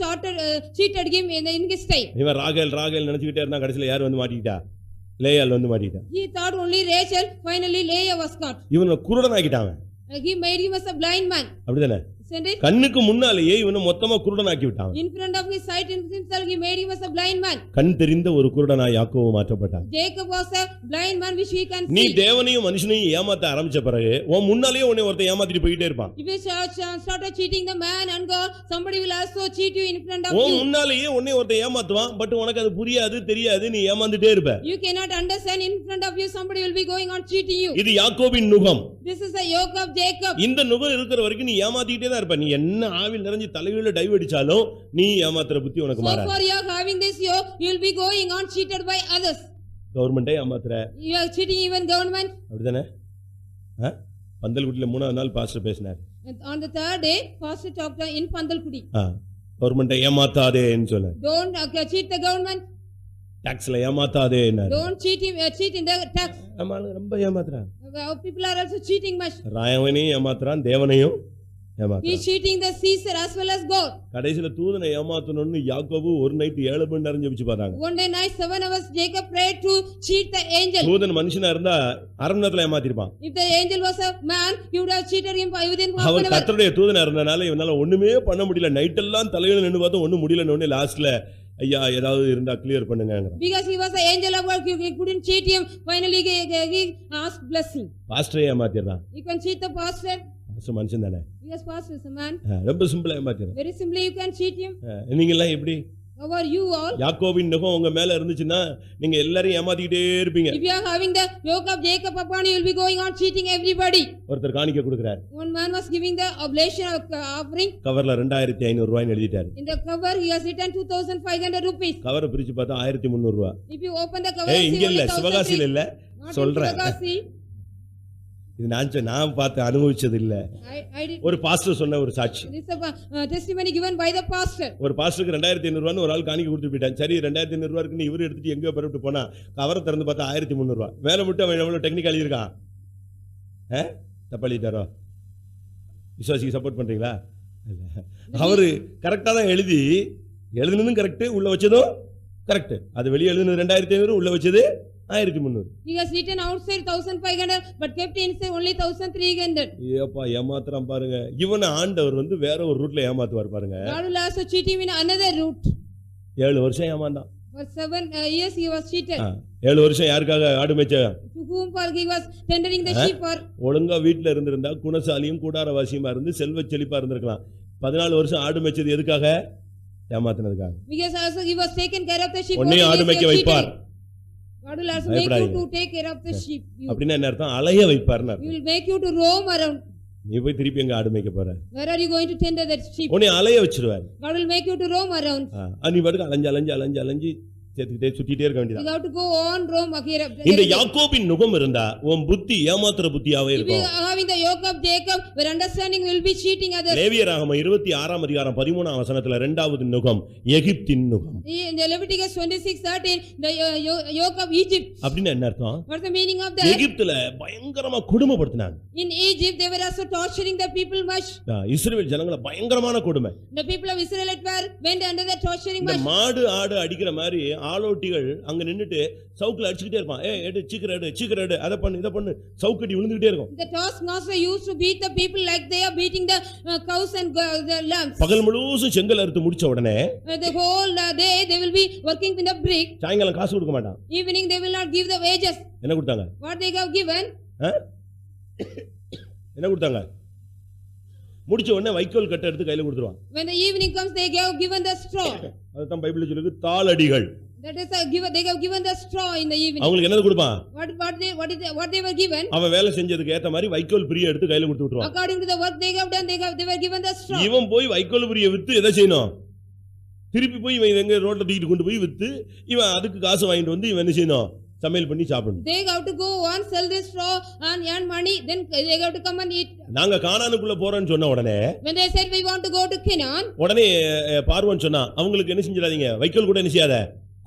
cheated him in his style. இவன் ராகேல் நினைச்சிட்டே இருந்தா கடைசில யார் வந்து மாட்டிக்கிட்டா? லேயாள் வந்து மாட்டிக்கிட்டா. He thought only Rachel, finally Leah was caught. இவனை குருடனாக்கிட்டான். He made him as a blind man. அப்படிதானே? கண்ணுக்கு முன்னாலேயே இவனை மொத்தமா குருடனாக்கி விட்டான். In front of his sight himself he made him as a blind man. கண் தெரிந்த ஒரு குருடனாய் யாக்கோபு மாற்றப்பட்டான். Jacob was a blind man which he can see. நீ தேவனையும் மனுஷனையும் ஏமாத்த ஆரம்பிச்ச பிறகு உன் முன்னாலேயே உன்னை ஒருத்தன் ஏமாத்திட்டு போயிட்டே இருப்பான். If you started cheating the man and God, somebody will also cheat you in front of you. உன் முன்னாலேயே உன்னை ஒருத்தன் ஏமாத்துவான், பட் உனக்கு அது புரியாது, தெரியாது, நீ ஏமாந்துட்டே இருப்ப. You cannot understand. In front of you somebody will be going on cheating you. இது யாக்கோபின் நுகம். This is the yoke of Jacob. இந்த நுகம் இருக்கிற வரைக்கும் நீ ஏமாத்திட்டே தான் இருப்ப. நீ என்ன ஆவில் நிறைஞ்சு தலைகீழ டைவ் அடிச்சாலும் நீ ஏமாத்துற புத்தி உனக்கு மாறாது. So for you having this yoke, you will be going on cheated by others. கவர்மெண்டே ஏமாத்துற. You are cheating even government. அப்படிதானே? பந்தல்குடியில 3வது நாள் பாஸ்டர் பேசினார். On the third day pastor talked in Pandalkudi. கவர்மெண்டை ஏமாத்தாதேன்னு சொன்னார். Don't cheat the government. டாக்ஸ்ல ஏமாத்தாதேன்னார். Don't cheat in the tax. ரொம்ப ஏமாத்துறான். People are also cheating much. ராயவனையும் ஏமாத்துறான், தேவனையும் ஏமாத்துறான். He is cheating the Caesar as well as God. கடைசில தூதனை ஏமாத்தணும்னு யாக்கோபு ஒரு night 7 மணி நேரம் ஜெபிச்சு பார்த்தாங்க. One day night 7 hours Jacob prayed to cheat the angel. தூதன் மனுஷனா இருந்தா அரை மணி நேரத்துல ஏமாத்திருப்பான். If the angel was a man, he would have cheated him within half an hour. அவர் கர்த்தருடைய தூதனா இருந்தனால இவனால ஒண்ணுமே பண்ண முடியல. நைட் எல்லாம் தலையில நின்னு பார்த்தா ஒண்ணும் முடியலன்னு லாஸ்ட்ல ஐயா ஏதாவது இருந்தா clear பண்ணுங்கங்கறான். Because he was an angel of God, he couldn't cheat him. Finally he asked blessing. பாஸ்டரே ஏமாத்திறான். You can cheat the pastor. மனுஷன் தானே. Yes, pastor is a man. ரொம்ப சிம்பிளா ஏமாத்திறான். Very simply you can cheat him. நீங்க எல்லாம் எப்படி How are you all? யாக்கோபின் நுகம் உங்க மேல இருந்துச்சுன்னா நீங்க எல்லாரையும் ஏமாத்திக்கிட்டே இருப்பீங்க. If you are having the yoke of Jacob upon you, you will be going on cheating everybody. ஒருத்தர் காணிக்கை கொடுக்கிறார். One man was giving the oblation offering. கவர்ல 2500 ரூபாய் எழுதிட்டாரு. In the cover he has written 2500 rupees. கவரை பிரிச்சு பார்த்தா 1300 ரூபாய். If you open the cover, இங்க இல்ல, சிவகாசியில இல்ல, சொல்றேன். இது நான் பார்த்து அனுபவிச்சது இல்ல. ஒரு பாஸ்டர் சொன்ன ஒரு சாட்சி. This is a testimony given by the pastor. ஒரு பாஸ்டருக்கு 2500 ரூபாய் ஒரு ஆள் காணிக்கை கொடுத்து போயிட்டான். சரி 2500 ரூபாய் இருக்குன்னு இவரு எடுத்துட்டு எங்கேயோ பரப்பிட்டு போனா கவரை திறந்து பார்த்தா 1300 ரூபாய். வேலை விட்டு அவன் எவ்வளவு டெக்னிக்கல் எழுதியிருக்கான். தப்பா எழுதிட்டாரோ? விசுவாசிக்கு சப்போர்ட் பண்றீங்களா? அவரு கரெக்டா தான் எழுதுனதும் கரெக்ட், உள்ள வச்சதும் கரெக்ட். அது வெளியே எழுதுனது 2500, உள்ள வச்சது 1300. He has written outside 1500 but kept inside only 1300. ஏப்பா ஏமாத்துறான் பாருங்க. இவனை ஆண்டவர் வேற ஒரு ரூட்ல ஏமாத்துவார் பாருங்க. God will also cheat him in another route. 7 வருஷம் ஏமாந்தான். For 7 years he was cheated. 7 வருஷம் யாருக்காக ஆடு மேய்ச்சான்? To whom for he was tendering the sheep for? ஒழுங்கா வீட்ல இருந்திருந்தா குணசாலியும் கூடாரவாசியுமா இருந்து செல்வ செழிப்பா இருந்திருக்கலாம். 14 வருஷம் ஆடு மேய்ச்சது எதுக்காக? ஏமாத்துனதுக்காக. Because also he was taken care of the sheep. ஒண்ணே ஆடு மேய்க்க வைப்பார். God will also make you to take care of the sheep. அப்படினா என்ன அர்த்தம்? அலைய வைப்பார்னா. He will make you to roam around. நீ போய் திருப்பி எங்க ஆடு மேய்க்க போற? Where are you going to tender that sheep? உன்னை அலைய வச்சிருவார். God will make you to roam around. நீ பாட்டுக்கு அலைஞ்சு சேர்த்துக்கிட்டே சுத்திட்டே இருக்க வேண்டியது. You have to go on roam here. இந்த யாக்கோபின் நுகம் இருந்தா உன் புத்தி ஏமாத்துற புத்தியாவே இருக்கும். If you are having the yoke of Jacob, where understanding will be cheating others. லேவியராகமம் 26ஆம் அதிகாரம் 13ஆம் வசனத்துல இரண்டாவது நுகம் எகிப்தின் நுகம். In the Leviticus 26:13, the yoke of Egypt. அப்படினா என்ன அர்த்தம்? What's the meaning of that? எகிப்துல பயங்கரமா கொடுமைப்படுத்தினாங்க. In Egypt they were also torturing the people much. இஸ்ரவேல் ஜனங்கள பயங்கரமான கொடுமை. The people of Israel went under the torturing much. இந்த மாடு ஆடு அடிக்கிற மாதிரி ஆளோட்டிகள் அங்க நின்னுட்டு சவுக்குல அடிச்சிட்டே இருப்பான். எடு சீக்கிரம் எடு அத பண்ணு இத பண்ணு சவுக்கடி விழுந்துட்டே இருக்கும். The taskmaster used to beat the people like they are beating the cows and the lambs. பகல் முழுசும் செங்கல் அறுத்து முடிச்ச உடனே the whole day they will be working with the brick. சாயங்காலம் காசு கொடுக்க மாட்டான். Evening they will not give the wages. என்ன கொடுத்தாங்க? What they have given? என்ன கொடுத்தாங்க? முடிச்ச உடனே வைக்கோல் கட்ட எடுத்து கையில கொடுத்துருவான். When the evening comes they have given the straw. அதுதான் பைபிள்ல சொல்லுது தாளடிகள். That is they have given the straw in the evening. அவங்களுக்கு என்னது கொடுப்பான்? What they were given? அவன் வேலை செஞ்சதுக்கு ஏத்த மாதிரி வைக்கோல் பிரிய எடுத்து கையில கொடுத்து விட்டுருவான். According to the work they have done they were given the straw. இவன் போய் வைக்கோல் பிரிய வித்து எதை செய்யணும்? திருப்பி போய் இவன் எங்க ரோட்ல தூக்கிட்டு கொண்டு போய் வித்து இவன் அதுக்கு காசு வாங்கிட்டு வந்து இவன் என்ன செய்யணும்? சமையல் பண்ணி சாப்பிடணும். They have to go on sell this straw and earn money, then they have to come and eat. நாங்க கானானுக்குள்ள போறோம்னு சொன்ன உடனே when they said we want to go to Canaan, உடனே பார்வோன் சொன்னா அவங்களுக்கு என்ன செஞ்சிராதீங்க வைக்கோல் கூட என்ன செய்யாத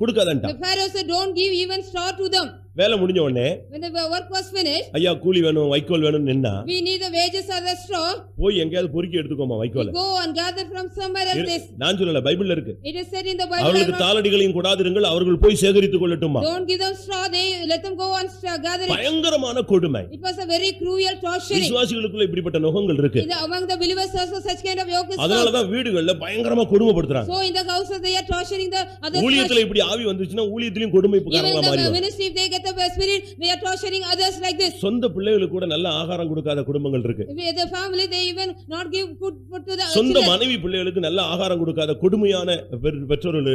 கொடுக்காதன்டா. the Pharaoh said don't give even straw to them. வேலை முடிஞ்ச உடனே when the work was finished, ஐயா கூலி வேணும் வைக்கோல் வேணும் நின்னா we need the wages or the straw. போய் எங்கயாவது பொறுக்கி எடுத்துக்கோமா வைக்கோல். go and gather from somewhere else. நான் சொல்லல பைபிள்ல இருக்கு. it is said in the Bible. அவங்களுக்கு தாளடிகளையும் கொடாதிருங்கள் அவர்கள் போய் சேகரித்துக் கொள்ளட்டுமா. don't give them straw, they let them go and gather it. பயங்கரமான கொடுமை. it was a very cruel torturing. விசுவாசிகளுக்குள்ள இப்படிப்பட்ட நுகங்கள் இருக்கு. among the believers also such kind of yoke is. அதனால தான் வீடுகள்ல பயங்கரமா கொடுமைப்படுத்துறாங்க. so in the houses they are torturing the others. ஊழியத்துல இப்படி ஆவி வந்துச்சுனா ஊழியத்திலயும் கொடுமை காரணமா மாறிடும். ministry if they get the spirit they are torturing others like this. சொந்த பிள்ளைகளுக்கு கூட நல்ல ஆகாரம் கொடுக்காத குடும்பங்கள் இருக்கு. the family they even not give food to the சொந்த மனைவி பிள்ளைகளுக்கு நல்ல ஆகாரம் கொடுக்காத கொடுமையான பெற்றோர்கள்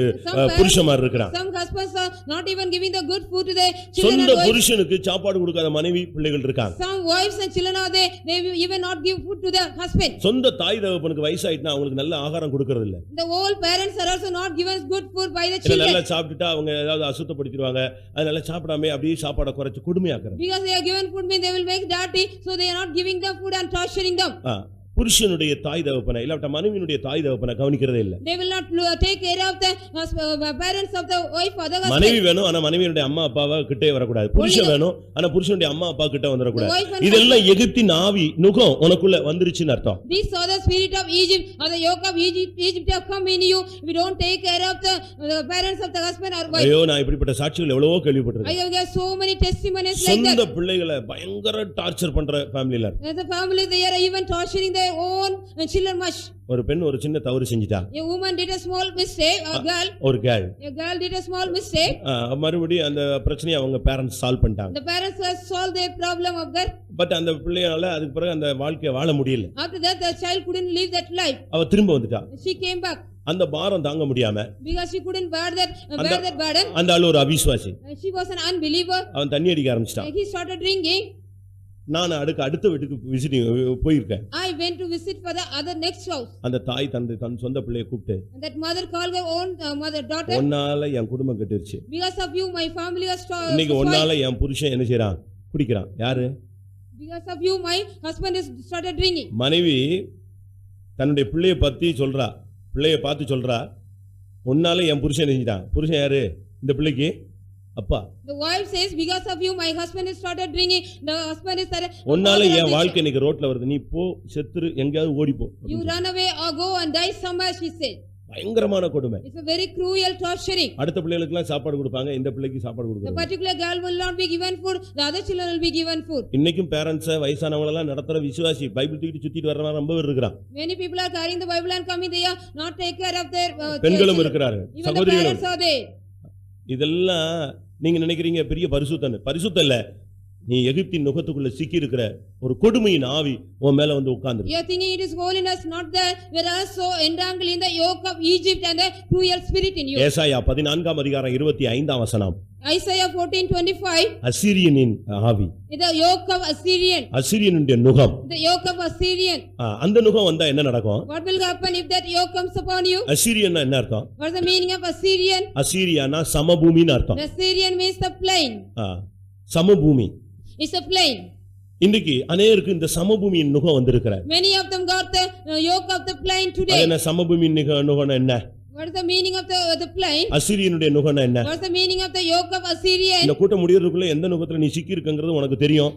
புருஷமார் இருக்காங்க. some husbands are not even giving the good food to their children. சொந்த புருஷனுக்கு சாப்பாடு கொடுக்காத மனைவி பிள்ளைகள் இருக்காங்க. some wives and children are they even not give food to the husband. சொந்த தாய் தகப்பனுக்கு வயசாயிட்டா அவங்களுக்கு நல்ல ஆகாரம் கொடுக்கிறது இல்ல. the old parents are also not given good food by the children. நல்லா சாப்பிட்டுட்டா அவங்க ஏதாவது அசுத்தப்படுத்திடுவாங்க. அதனால சாப்பிடாம அப்படியே சாப்பாடை குறைச்சு கொடுமையாக்குறாங்க. because they are given food mean they will make dirty, so they are not giving them food and torturing them. புருஷனுடைய தாய் தகப்பனை இல்ல மனைவியினுடைய தாய் தகப்பனை கவனிக்கிறதே இல்ல. they will not take care of the parents of the wife or the husband. மனைவி வேணும் ஆனா மனைவியுடைய அம்மா அப்பாவை கிட்டே வர கூடாது. புருஷன் வேணும் ஆனா புருஷனுடைய அம்மா அப்பா கிட்ட வந்துர கூடாது. இதெல்லாம் எகிப்தின் ஆவி நுகம் உனக்குள்ள வந்துருச்சுன்னு அர்த்தம். these are the spirit of Egypt or the yoke of Egypt have come in you if you don't take care of the parents of the husband or wife. ஐயோ நான் இப்படிப்பட்ட சாட்சிகள் எவ்வளவோ கேள்விப்பட்டிருக்கேன். I have got so many testimonies like that. சொந்த பிள்ளைகளை பயங்கர torture பண்ற ஃபேமிலில. as a family they are even torturing their own children much. ஒரு பெண் ஒரு சின்ன தவறு செஞ்சிட்டா. a woman did a small mistake, a girl did a small mistake. மறுபடியும் அந்த பிரச்சனையை அவங்க பேரண்ட்ஸ் சால்வ் பண்ணிட்டாங்க. the parents have solved their problem of that. But அந்த பிள்ளையால அதுக்கு பிறகு அந்த வாழ்க்கைய வாழ முடியல. after that the child couldn't live that life. அவ திரும்ப வந்துட்டா. she came back. அந்த பாரம் தாங்க முடியாம because she couldn't bear that burden. அந்த ஆளு ஒரு அவிசுவாசி, She was an unbeliever. அவன் தண்ணி அடிக்க ஆரம்பிச்சிட்டான். He started drinking. நான் அடுத்த வீட்டுக்கு விசிட்டிங் போயிருக்கேன். I went to visit for the other next house. அந்த தாய் தன் சொந்த பிள்ளையை கூப்பிட்டு, And that mother called her own daughter. ஒன்னால என் குடும்பம் கெட்டுருச்சு, Because of you my family has இன்னைக்கு ஒன்னால என் புருஷன் என்ன செய்றான், குடிக்கிறான். யாரு? Because of you my husband is started drinking. மனைவி தன்னுடைய பிள்ளையை பத்தி சொல்றா, பிள்ளையை பார்த்து சொல்றா, ஒன்னால என் புருஷன் செஞ்சிட்டான். புருஷன் யாரு? இந்த பிள்ளைக்கு அப்பா. The wife says because of you my husband has started drinking. The husband is started. ஒன்னால என் வாழ்க்கை இன்னைக்கு ரோட்ல வருது, நீ போ செத்துரு, எங்கயாவது ஓடிப்போ. You run away or go and die somewhere, she said. பயங்கரமான கொடுமை. It's a very cruel torturing. அடுத்த பிள்ளைகளுக்கு எல்லாம் சாப்பாடு கொடுப்பாங்க, இந்த பிள்ளைக்கு சாப்பாடு The கொடுக்கறது. particular girl will not be given food, the other children will be given food. இன்னைக்கும் பேரண்ட்ஸ் வயசானவங்க எல்லாம் நடத்துற விசுவாசி பைபிள் தூக்கிட்டு சுத்திட்டு வர்றவங்க ரொம்ப பேர் இருக்கிறான். Many people are carrying the Bible and coming, they are not take care of their பெண்களும் children. இருக்கிறார்கள், Even the சகோதரிகளும். parents are there. இதெல்லாம் நீங்க நினைக்கிறீங்க பெரிய பரிசுத்தம் இல்ல. நீ எகிப்தின் நுகத்துக்குள்ள சிக்கி இருக்கிற ஒரு கொடுமையின் ஆவி உன் மேல வந்து உட்கார்ந்து. You are thinking it is holiness not there, whereas so entangled in the yoke of Egypt and the cruel spirit in you. ஏசாயா 14 அதிகாரம் 25 வசனம். Isaiah 14:25. அசீரியனின் ஆவி, The yoke of Assyrian. அசீரியனுடைய நுகம். The yoke of Assyrian. அந்த நுகம் வந்தா என்ன நடக்கும்? What will happen if that yoke comes upon you? அசீரியன்னா என்ன அர்த்தம்? What is the meaning of Assyrian? அசீரியானா சமபூமின்னு அர்த்தம். The Assyrian means the plain. சமபூமி. It's a plain. இன்னைக்கு அநேகருக்கு இந்த சமபூமியின் நுகம் வந்திருக்கிறார். Many of them got the yoke of the plain today. என்ன சமபூமியின் நுகம் என்ன? What is the meaning of the plain? அசீரியனுடைய நுகம் என்ன? What is the meaning of the yoke of Assyrian? இந்த கூட்டம் முடியறதுக்குள்ள எந்த நுகத்துல நீ சிக்கி இருக்கங்கிறது உனக்கு தெரியும்.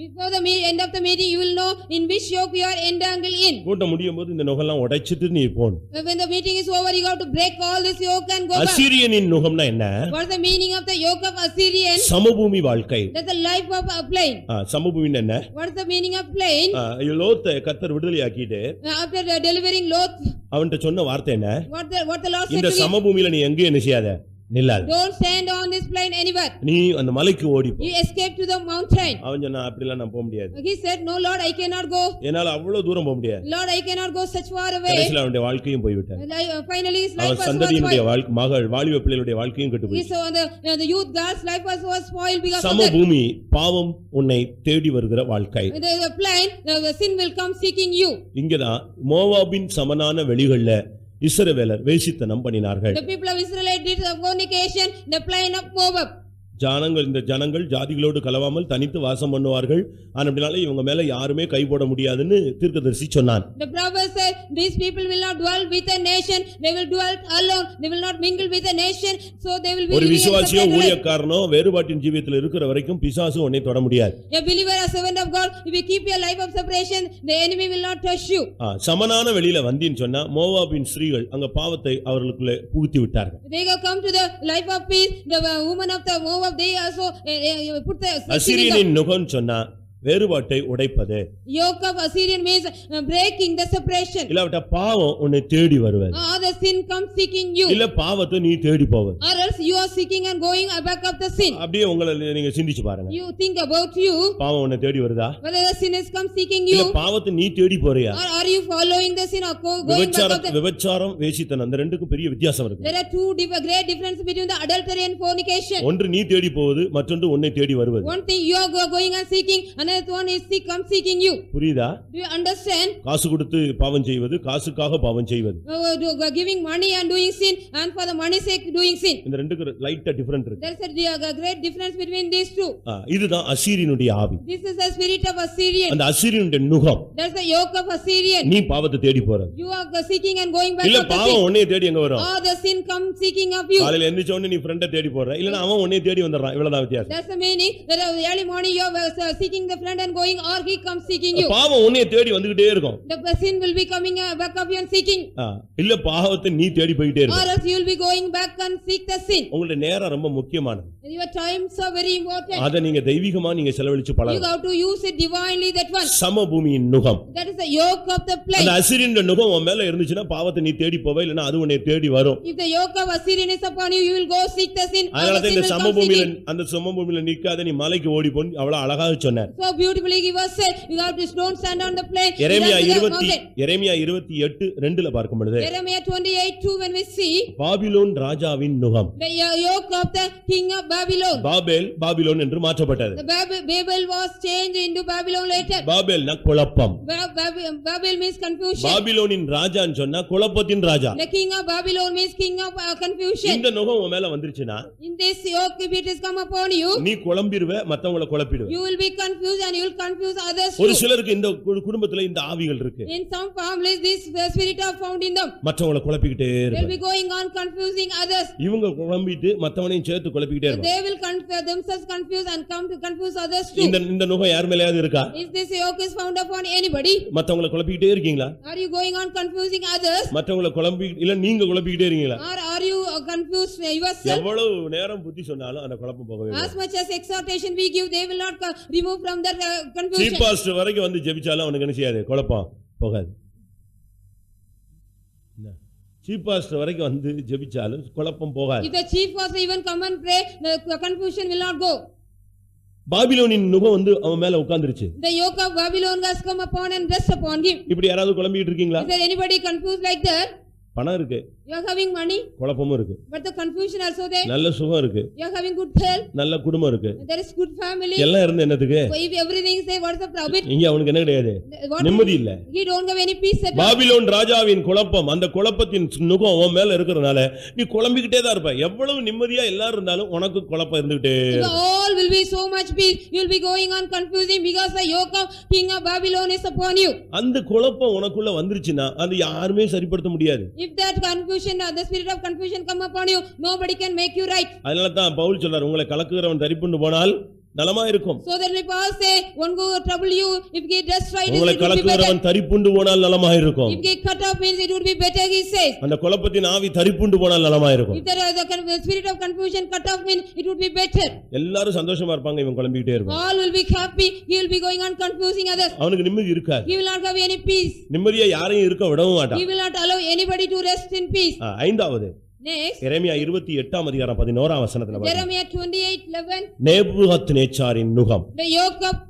Before the end of the meeting, you will know in which yoke you are entangled in. கூட்டம் முடியும் போது இந்த நுகெல்லாம் உடைச்சிட்டு நீ போணும். When the meeting is over, you have to break all this yoke and go back. அசீரியனின் நுகம்னா என்ன? What is the meaning of the yoke of Assyrian? சமபூமி வாழ்க்கை. That's the life of a plain. சமபூமின்னா என்ன? What is the meaning of plain? லோத்தை கர்த்தர் விடுதலையாக்கிட்டு After delivering Lot, அவன்கிட்ட சொன்ன வார்த்தை என்ன? what the Lord said இந்த to him? சமபூமியில நீ எங்கேயும் என்ன செய்யாத, நில்லாத. Don't stand on this plain anywhere. நீ அந்த மலைக்கு ஓடி போ. You escape to the mountain. அவன் சொன்னா அப்படிலாம் நான் போக முடியாது. He said, no Lord, I cannot go. என்னால அவ்வளவு தூரம் போக முடியாது. Lord, I cannot go such far away. கடைசில அவனுடைய வாழ்க்கையும் போய்விட்டார். Finally his life அவன் was சந்ததியினுடைய spoiled. மகள் வாலிப பிள்ளைகளுடைய வாழ்க்கையும் கெட்டு போயிடுச்சு. So the youth girl's life was spoiled because of that. சமபூமி பாவம் உன்னை தேடி வருகிற வாழ்க்கை. The plain, the sin will come seeking you. இங்கதான் மோவாபின் சமனான வெளிகள்ல இஸ்ரவேலர் வேசித்தனம் பண்ணினார்கள். The people of Israel did the fornication, the plain of Moab. இந்த ஜனங்கள் ஜாதிகளோடு கலவாமல் தனித்து வாசம் பண்ணுவார்கள், ஆனபடினால இவங்க மேல யாருமே கை போட முடியாதுன்னு தீர்க்கதரிசி சொன்னான். The prophet said these people will not dwell with a nation, they will dwell alone, they will not mingle with a nation, so they will be ஒரு living in விசுவாசியோ separate life. ஊழியக்காரனோ வேறுபாட்டின் ஜீவியத்தில் இருக்கிற வரைக்கும் பிசாசு உன்னை தொட முடியாது. A believer, a servant of God, if you keep your life of separation, the enemy will not touch you. சமனான வெளியில வந்தின்னு சொன்னா மோவாபின் ஸ்திரீகள் அங்க பாவத்தை அவர்களுக்குள்ளே புகுத்தி விட்டார்கள். They have come to the life of peace, the woman of the Moab, they also put the அசீரியனின் நுகம் சொன்னா வேறுபாட்டை உடைப்பது. yoke of Assyrian means breaking the separation. இல்லாவிட்டா பாவம் உன்னை தேடி வருவது. Or the sin comes seeking you. இல்ல பாவத்தை நீ தேடி போவது. Or else you are seeking and going back of the sin. அப்படியே உங்களை நீங்க சிந்திச்சு பாருங்க. You think about you. பாவம் உன்னை தேடி வருதா? Whether the sin has come seeking you. இல்ல பாவத்தை நீ தேடி போறியா? Or are you following the sin or going back of the விபச்சாரம் வேசித்தனம் அந்த ரெண்டுக்கும் பெரிய வித்தியாசம் இருக்கு. There are two great difference between the adultery and fornication. ஒன்று நீ தேடி போவது, மற்றொன்று உன்னை தேடி வருவது. One thing you are going and seeking, another one is come seeking you. புரியுதா? Do you understand? காசு கொடுத்து பாவம் செய்வது, காசுக்காக பாவம் செய்வது. Giving money and doing sin, and for the money sake doing sin. இந்த ரெண்டுக்கு லைட்டா டிஃபரண்ட் இருக்கு. There is a great difference between these two. இதுதான் அசீரியனுடைய ஆவி. This is the spirit of Assyrian. அந்த அசீரியனுடைய நுகம். That's the yoke of Assyrian. நீ பாவத்தை தேடி போற. You are seeking and going back இல்ல of the பாவம் sin. உன்னை தேடி எங்க வரும்? Or the sin comes seeking of you. காலையில எந்திரச்ச உடனே நீ ஃப்ரெண்ட தேடி போற, இல்லனா அவன் உன்னை தேடி வந்துறான். இவ்வளவுதான் வித்தியாசம். That's the meaning that early morning you are seeking the friend and going, or he comes seeking you. பாவம் உன்னை தேடி வந்துகிட்டே இருக்கும். The sin will be coming back of you and seeking. இல்ல பாவத்தை நீ தேடி போயிட்டே இருக்க. Or else you will be going back and seek the sin. உங்களுடைய நேரம் ரொம்ப முக்கியமானது. Your times are very important. அத நீங்க தெய்வீகமா நீங்க செலவழிச்சு You பழகணும். have to use it divinely, that one. சமபூமியின் நுகம். That is the yoke of of the plague. அந்த அசீரியன் நுகம் உன் மேல இருந்துச்சுன்னா பாவத்தை நீ தேடி போவே, இல்லனா அது உன்னை தேடி வரும். If the yoke of Assyrian is upon you, you will go seek the sin. அதனால தான் இந்த சமபூமியில அந்த சமபூமியில நிக்காத நீ மலைக்கு ஓடி போ அவ்வளவு அழகாக சொன்னார். So beautifully he was said, you have to don't stand on the plain. எரேமியா 28:2ல பார்க்கும் பொழுது Jeremiah 28:2 when we see Babylon ராஜாவின் நுகம், the yoke of the king of Babylon. Babylon என்று மாற்றப்பட்டது. The Babel was changed into Babylon later. பாபேல்னா குழப்பம். Babel means confusion. பாபிலோனின் ராஜான்னு சொன்னா குழப்பத்தின் ராஜா. The king of Babylon means king of confusion. இந்த நுகம் உன் மேல வந்துருச்சுனா, in this yoke if it is come upon you, நீ குழம்பிடுவே, மத்தவங்கள குழப்பிடுவே. you will be confused and you will confuse others. ஒரு சிலருக்கு இந்த குடும்பத்துல இந்த ஆவிகள் இருக்கு. In some families this spirit are found in them. மத்தவங்கள குழப்பிக்கிட்டே They will இருப்பாங்க. be going on confusing others. இவங்க குழம்பிட்டு மத்தவனையும் சேர்த்து குழப்பிக்கிட்டே இருப்பாங்க. They will themselves confuse and come to confuse others too. இந்த நுகம் யார் மேலயாவது இருக்கா? Is this yoke is found upon anybody? மத்தவங்கள குழப்பிக்கிட்டே இருக்கீங்களா? Are you going on confusing others? மத்தவங்கள குழப்பி இல்ல நீங்க குழப்பிக்கிட்டே இருக்கீங்களா? Or are you confused yourself? எவ்வளவு நேரம் புத்தி சொன்னாலும் அந்த குழப்பம் போகவே As much as exhortation we give, they will not remove from that confusion. Chief pastor வரைக்கும் வந்து ஜெபிச்சாலும் அவனுக்கு என்ன செய்யாது? குழப்பம் போகாது. சீஃப் பாஸ்டர் வரைக்கும் வந்து ஜெபிச்சாலும் குழப்பம் போகாது. If the chief pastor even come and pray, the confusion will not go. பாபிலோனின் நுகம் வந்து அவன் மேல உட்கார்ந்துருச்சு. The yoke of Babylon has come upon and rest upon him. இப்படி யாராவது குழம்பிட்டு இருக்கீங்களா? Is there anybody confused like that? பணம் இருக்கு, you are having money, குழப்பமும் இருக்கு. but the confusion also there. நல்ல சுகம் இருக்கு, you are having good health, நல்ல குடும்பம் இருக்கு, there is good family. எல்லாம் இருந்து என்னத்துக்கு? If everything say what is the problem? இங்க அவனுக்கு என்ன கிடையாது? நிம்மதி இல்ல. He don't have any peace at all. Babylon ராஜாவின் குழப்பம், அந்த குழப்பத்தின் நுகம் உன் மேல இருக்கிறதுனால நீ குழம்பிக்கிட்டே தான் இருப்ப. எவ்வளவு நிம்மதியா எல்லாரும் இருந்தாலும் உனக்கு குழப்பம் இருந்துகிட்டே. All will be so much peace, you will be going on confusing because the yoke of king of Babylon is upon you. அந்த குழப்பம் உனக்குள்ள வந்துருச்சுனா அது யாருமே சரிப்படுத்த முடியாது. If that confusion, the spirit of confusion come upon you, nobody can make you right. அதனால தான் பவுல் சொல்றார், உங்களை கலக்குகிறவன் தரிப்புண்டு போனால் நலமா இருக்கும். So that we Paul say, one go trouble you, if he does right, உங்களை it would be கலக்குகிறவன் better. தரிப்புண்டு போனால் நலமா இருக்கும். If he cut off means it would be better, he says. அந்த குழப்பத்தின் ஆவி தரிப்புண்டு போனால் நலமா இருக்கும். If there is the spirit of confusion cut off means it would be better. எல்லாரும் சந்தோஷமா இருப்பாங்க, இவன் குழம்பிக்கிட்டே இருப்பான். All will be happy, he will be going on confusing others. அவனுக்கு நிம்மதி இருக்காது. He will not have any peace. நிம்மதியா யாரையும் இருக்க விடவும் மாட்டான். He will not allow anybody to rest in peace. ஐந்தாவது Next, எரேமியா 28:11 Jeremiah 28:11. நேபுகாத்நேச்சாரின் நுகம். The yoke of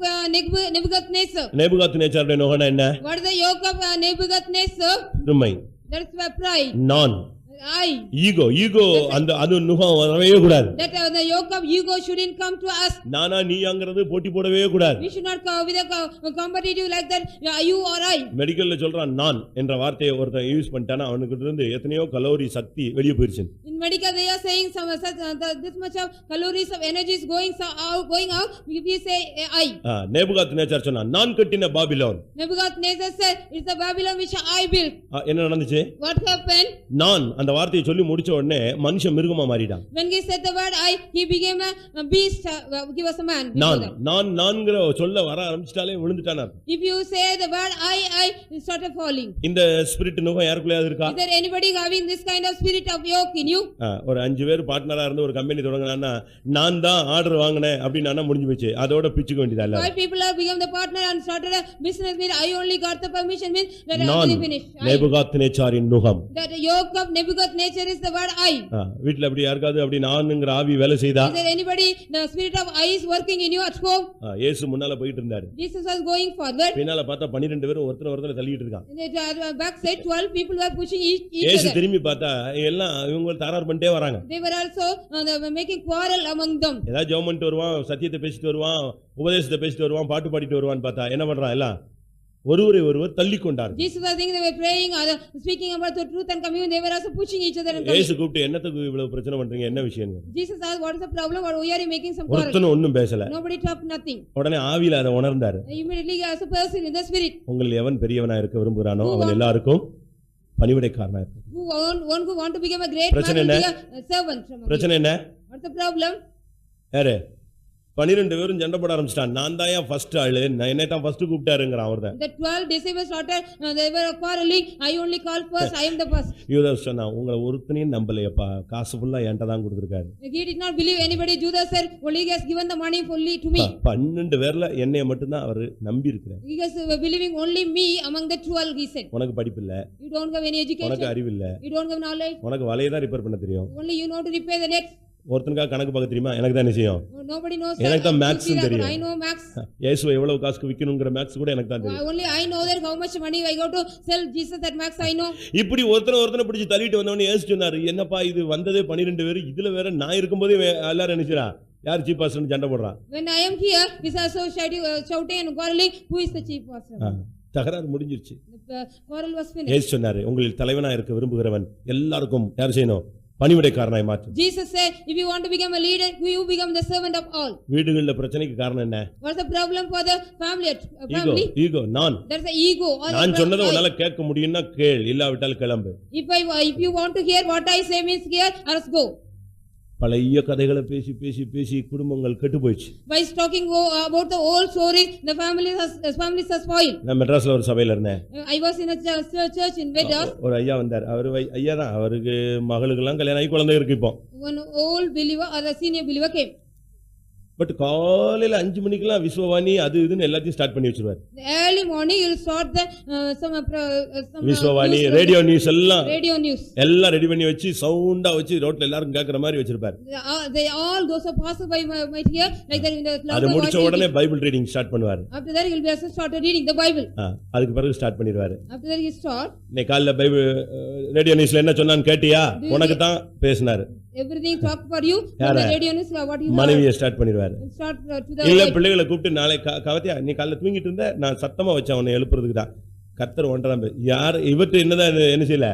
Nebuchadnezzar. நேபுகாத்நேச்சாருடைய நுகம் என்ன? What is the yoke of Nebuchadnezzar? பெருமை, That's the pride. நான், I. ஈகோ அந்த அது நுகம் வரவே கூடாது. That the yoke of ego shouldn't come to us. நானா நீங்கிறது போட்டி போடவே கூடாது. We should not come with a competitive like that, you or I. மெடிக்கல்ல சொல்றான் நான் என்ற வார்த்தையை ஒருத்தன் யூஸ் பண்ணிட்டானா அவனுக்கு இருந்து எத்தனையோ கலோரி சக்தி வெளியே போயிருச்சு. In medical they are saying some this much of calories of energy is going out. If we say I. Nebuchadnezzar சொன்னான், நான் கட்டின Babylon. Nebuchadnezzar said, it's the Babylon which I built. என்ன நடந்துச்சு? What happened? நான் அந்த வார்த்தையை சொல்லி முடிச்ச உடனே மனுஷன் மிருகமா மாறிட்டான். When he said the word I, he became a beast. He was a man. நான்ங்கிற சொல்ல வர ஆரம்பிச்சிட்டாலே விழுந்துட்டானா? If you say the word I started falling. இந்த ஸ்பிரிட் நுகம் யாருக்குள்ளயாவது இருக்கா? Is there anybody having this kind of spirit of yoke in you? ஒரு 5 பேர் பார்ட்னரா இருந்து ஒரு company தொடங்கறானா, நான் தான் ஆர்டர் வாங்குனேன் அப்படினா முடிஞ்சு போச்சு. அதோட பிச்சுக்க வேண்டியதா இல்ல. 5 people have become the partner and started a business means I only got the permission means that I will finish. நேபுகாத்நேச்சாரின் நுகம். That yoke of Nebuchadnezzar is the word I. வீட்ல அப்படி யாருக்காவது அப்படி நான்ங்கற ஆவி வேலை செய்தா? Is there anybody the spirit of I is working in you at home? இயேசு முன்னால போயிட்டு இருந்தாரு. Jesus was going forward. பின்னால பார்த்தா 12 பேரும் ஒருத்தர தள்ளிட்டு இருக்காங்க. Back side 12 people were pushing each other. இயேசு திரும்பி பார்த்தா எல்லாம் இவங்க தரார் பண்ணிட்டே வராங்க. They were also making quarrel among them. ஏதாவது ஜெபம் பண்ணிட்டு வருவான், சத்தியத்தை பேசிட்டு வருவான், உபதேசத்தை பேசிட்டு வருவான், பாட்டு பாடிட்டு வருவான்னு பார்த்தா என்ன பண்றான்? எல்லாம் ஒருவரை தள்ளி கொண்டார். Jesus was thinking they were praying or speaking about the truth and communion, they were also pushing each other and coming. இயேசு கூப்பிட்டு என்னத்துக்கு இவ்வளவு பிரச்சனை பண்றீங்க, என்ன விஷயம்? Jesus asked, what is the problem, or why are you making some quarrel? ஒருத்தனும் ஒண்ணும் பேசல. Nobody talked nothing. உடனே ஆவியில அதை உணர்ந்தார். Immediately as a person in the spirit, உங்கள் எவன் பெரியவனா இருக்க விரும்புகிறானோ அவன் எல்லாருக்கும் பணிவிடைக்காரனா இருக்க. who want to become a great man will be a servant. பிரச்சனை என்ன? What's the problem? யாரு? 12 பேரும் சண்டை போட ஆரம்பிச்சிட்டான். நான் தான் ஏன் ஃபர்ஸ்ட் ஆளு, நான் என்னை தான் ஃபர்ஸ்ட் கூப்பிட்டாருங்கிறான் அவர்தான். The 12 disciples started, they were quarreling. I only called first, I am the first. யூதாஸ் சொன்னான், உங்களை ஒருத்தனையும் நம்பலையப்பா, காசு ஃபுல்லா என்கிட்ட தான் கொடுத்துருக்காரு. He did not believe anybody. Judas said, only he has given the money fully to me. 12 பேர்ல என்னைய மட்டும் தான் அவர் நம்பி இருக்கிறார். He was believing only me among the 12, he said. உனக்கு படிப்பு இல்ல, You don't have any education. உனக்கு அறிவு இல்ல, You don't have knowledge. உனக்கு வலையை தான் ரிப்பேர் பண்ண தெரியும். Only you know to repair the net. ஒருத்தனுக்காக கணக்கு பார்க்க தெரியுமா? எனக்கு தான் நிச்சயம். Nobody knows. எனக்கு தான் மேத்ஸ் தெரியும். I know maths. இயேசுவை எவ்வளவு காசுக்கு விக்கணும்ங்கற மேத்ஸ் கூட எனக்கு தான் தெரியும். Only I know that how much money I got to sell Jesus, that maths I know. இப்படி ஒருத்தனை பிடிச்சு தள்ளிட்டு வந்தவனே இயேசு சொன்னாரு, என்னப்பா இது வந்ததே 12 பேர், இதுல வேற நான் இருக்கும்போதே எல்லாரும் நினைச்சறா யார் சீஃப் பாஸ்டர்னு சண்டை போடுறான். When I am here, he is also shouting and quarreling, who is the chief pastor? தகராறு முடிஞ்சிருச்சு. The quarrel was finished. இயேசு சொன்னாரு, உங்களில் தலைவனா இருக்க விரும்புகிறவன் எல்லாருக்கும் யார் செய்யணும்? பணிவிடைக்காரனாய் மாற்று. Jesus said, if you want to become a leader, you become the servant of all. வீடுகள்ல பிரச்சனைக்கு காரணம் என்ன? What's the problem for the family? Ego. நான் There's the ego. நான் சொன்னதை உன்னால கேட்க முடியும்னா கேள், இல்லாவிட்டால் கிளம்பு. If you want to hear what I say means hear, or else go. பழைய கதைகளை பேசி பேசி பேசி குடும்பங்கள் கெட்டு போயிடுச்சு. By talking about the old stories, the families are spoiled. நான் மெட்ராஸ்ல ஒரு சபையில இருந்தேன். I was in a church in Vedas. ஒரு ஐயா வந்தார். அவர் ஐயா தான், அவருக்கு மகளுக்கு எல்லாம் கல்யாணம் ஆகி குழந்தை இருக்கு இப்போ. One old believer or a senior believer came. But காலையில 5 மணிக்கெல்லாம் விஸ்வவாணி அது இதுன்னு எல்லாத்தையும் ஸ்டார்ட் பண்ணி வச்சிருவார். Early morning you will start the some Vishwavani, radio news எல்லாம் எல்லாம் ரெடி பண்ணி வச்சு சவுண்டா வச்சு ரோட்ல எல்லாரும் கேக்குற மாதிரி வச்சிருப்பார். They all those who pass by might hear like that in the cloud. அது முடிச்ச உடனே பைபிள் ரீடிங் ஸ்டார்ட் பண்ணுவார். After that he will be also started reading the Bible. அதுக்கு பிறகு ஸ்டார்ட் பண்ணிடுவாரு. After that he start. நீ காலைல Bible radio நியூஸ்ல என்ன சொன்னான்னு கேட்டியா? உனக்கு தான் பேசினாரு. Everything talk for you. The radio news what you மனைவியை ஸ்டார்ட் பண்ணிடுவாரு. Start to the இல்ல பிள்ளைகளை கூப்பிட்டு நாளை கவத்தியா நீ காலைல தூங்கிட்டு இருந்த, நான் சத்தமா வச்சேன் உன்னை எழுப்புறதுக்கு தான். கர்த்தர் ஒன்றாம் யார் இவர்கிட்ட என்னதான் என்ன செய்யல,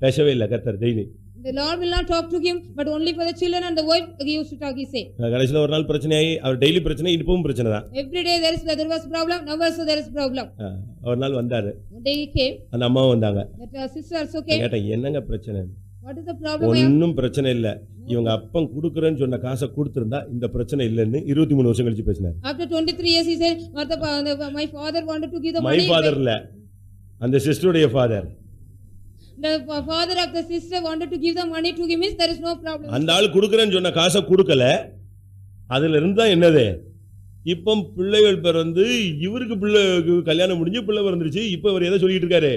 பேசவே இல்லை கர்த்தர் daily. The Lord will not talk to him, but only for the children and the wife he used to talk, he say. கடைசில ஒரு நாள் பிரச்சனையாகி அவர் டெய்லி பிரச்சனை, இப்பவும் பிரச்சனை தான். Every day there was problem, now also there is problem. ஒரு நாள் வந்தாரு. One day he came. அந்த அம்மாவும் வந்தாங்க. That sister also came. கேட்டேன், என்னங்க பிரச்சனை? What is the problem? ஒன்னும் பிரச்சனை இல்ல, இவங்க அப்பன் குடுக்குறேன்னு சொன்ன காசை கொடுத்திருந்தா இந்த பிரச்சனை இல்லன்னு 23 வருஷம் கழிச்சு பேசினார். After 23 years he said, my father wanted to give the money. My father இல்ல, அந்த சிஸ்டருடைய father. The father of the sister wanted to give the money to him, means there is no problem. அந்த ஆள் குடுக்குறேன்னு சொன்ன காசை கொடுக்கல, அதுல இருந்தா என்னது? இப்போ பிள்ளைகள் பிறந்து இவருக்கு பிள்ளை கல்யாணம் முடிஞ்சு பிள்ளை பிறந்துருச்சு, இப்போ இவர் எதை சொல்லிட்டு இருக்காரு?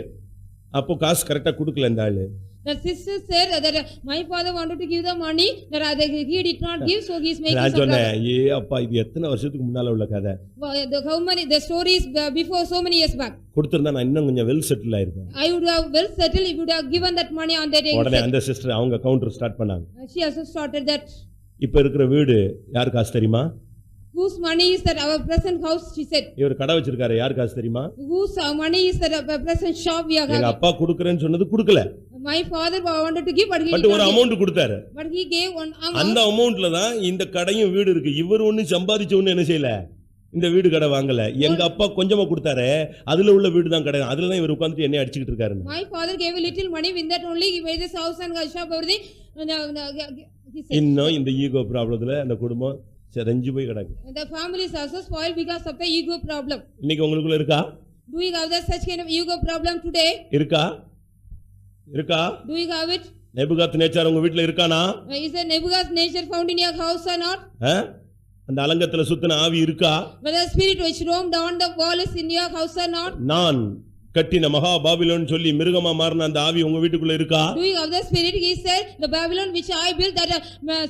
அப்போ காசு கரெக்டா கொடுக்கல இந்த ஆளு. The sister said that my father wanted to give the money, that he did not give, so he is making some trouble. நான் சொன்னேன், அப்பா இது எத்தனை வருஷத்துக்கு முன்னால உள்ள கதை. The story is before so many years back. கொடுத்திருந்தா நான் இன்னும் கொஞ்சம் வெல் செட்டில் ஆயிருப்பேன். I would have well settled if you would have given that money on that day. உடனே அந்த சிஸ்டர் அவங்க கவுண்டர் ஸ்டார்ட் பண்ணாங்க. She also started that. இப்போ இருக்கிற வீடு யார் காசு தெரியுமா? Whose money is that? Our present house, she said. இவர் கடை வச்சிருக்காரு, யார் காசு தெரியுமா? Whose money is that? Our present shop we are having. எங்க அப்பா குடுக்குறேன்னு சொன்னது குடுக்கல. My father wanted to give, but he ஒரு அமௌண்ட் கொடுத்தாரு. But he gave one amount. அந்த அமௌண்ட்ல தான் இந்த கடையும் வீடு இருக்கு. இவர் ஒண்ணு சம்பாதிச்ச ஒண்ணு என்ன செய்யல, இந்த வீடு கடை வாங்கல. எங்க அப்பா கொஞ்சமா கொடுத்தாரு, அதுல உள்ள வீடு தான் கடை, அதுல தான் இவர் உட்கார்ந்துட்டு என்ன அடிச்சிட்டு இருக்காரு. My father gave a little money, with that only he made this house and shop everything. இன்னும் இந்த ஈகோ ப்ராப்ளத்துல அந்த குடும்பம் செஞ்சு போய் கிடக்கு. The family is also spoiled because of the ego problem. இன்னைக்கு உங்களுக்குள்ள இருக்கா? Do you have that such kind of ego problem today? இருக்கா? Do you have it? Nebuchadnezzar உங்க வீட்ல இருக்கானா? Is the Nebuchadnezzar found in your house or not? அந்த அலங்கத்துல சுத்தின ஆவி இருக்கா? Whether the spirit which roamed down the wall is in your house or not? நான் கட்டின மகா பாபிலோன் சொல்லி மிருகமா மாறின அந்த ஆவி உங்க வீட்டுக்குள்ள இருக்கா? Do you have the spirit? He said the Babylon which I built, that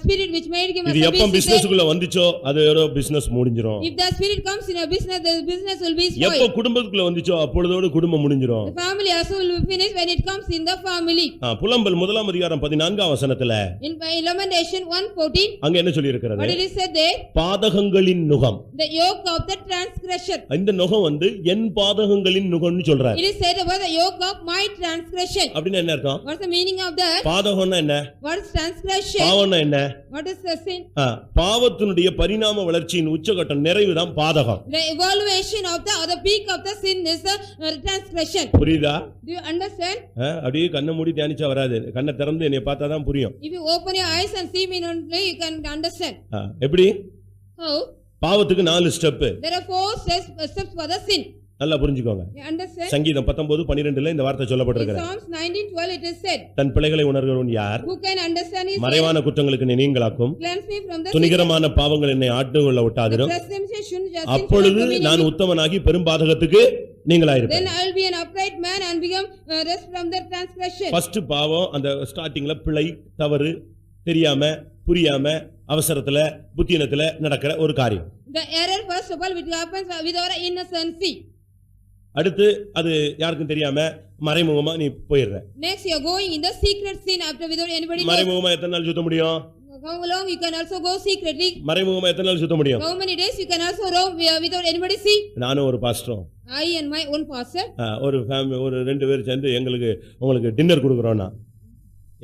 spirit which made him a இது எப்ப பிசினஸ்க்குள்ள வந்துச்சோ அது ஏதோ பிசினஸ் முடிஞ்சிரும். If the spirit comes in a business, the business will be spoiled. எப்ப குடும்பத்துக்குள்ள வந்துச்சோ அப்பொழுதோட குடும்பம் முடிஞ்சிரும். The family also will be finished when it comes in the family. புலம்பல் 1ஆம் அதிகாரம் 14ஆம் வசனத்துல In Lamentation 1:14 அங்க என்ன சொல்லி இருக்கிறது? What did he say there? பாதகங்களின் நுகம். The yoke of the transgression. இந்த நுகம் வந்து என் பாதகங்களின் நுகம்னு சொல்றார். It is said about the yoke of my transgression. அப்படினா என்ன அர்த்தம்? What's the meaning of that? பாதகம்னா என்ன? What is transgression? பாவம்னா என்ன? What is the sin? பாவத்தினுடைய பரிணாம வளர்ச்சியின் உச்சகட்டம் நிறைவுதான் பாதகம். The evaluation of the or the peak of the sin is the transgression. புரியுதா? Do you understand? அப்படியே கண்ணை மூடி தியானிச்சா வராது, கண்ணை திறந்து என்னைய பார்த்தா தான் புரியும். If you open your eyes and see me only, you can understand. எப்படி? How? பாவத்துக்கு 4 step. There are 4 steps for the sin. நல்லா புரிஞ்சுக்கோங்க. You understand? சங்கீதம் 19:12 இந்த வார்த்தை In சொல்லப்பட்டிருக்கிறது. Psalms 19:12 it is said, தன் பிழைகளை உணர்கிறவன் யார்? who can understand his sin? மறைவான குற்றங்களுக்கு என்னை நீங்களாக்கும், Cleanse me from the sin. துணிகரமான பாவங்கள் என்னை ஆட்கொள்ள The விட்டாதிரும், presumption sin அப்பொழுது should not நான் dominion me. உத்தமனாகி பெரும் பாதகத்துக்கு நீங்களாயிருப்பேன். Then I will be an upright man and become rest from the transgression. First பாவம் அந்த ஸ்டார்டிங்ல பிழை, தவறு, தெரியாம புரியாம அவசரத்துல புத்தியினத்துல நடக்கிற ஒரு காரியம். The error first of all which happens with our innocency. அடுத்து அது யாருக்கும் தெரியாம மறைமுகமா நீ போயிடுற. Next you are going in the secret sin after without anybody knows. மறைமுகமா எத்தனை நாள் சுத்த முடியும்? How long you can also go secretly? மறைமுகமா எத்தனை நாள் சுத்த முடியும்? How many days you can also roam without anybody see? நானும் ஒரு பாஸ்டரும் I and my own pastor. ஒரு ஃபேமிலி ஒரு 2 பேர் சேர்ந்து உங்களுக்கு டின்னர் கொடுக்குறோம்னா,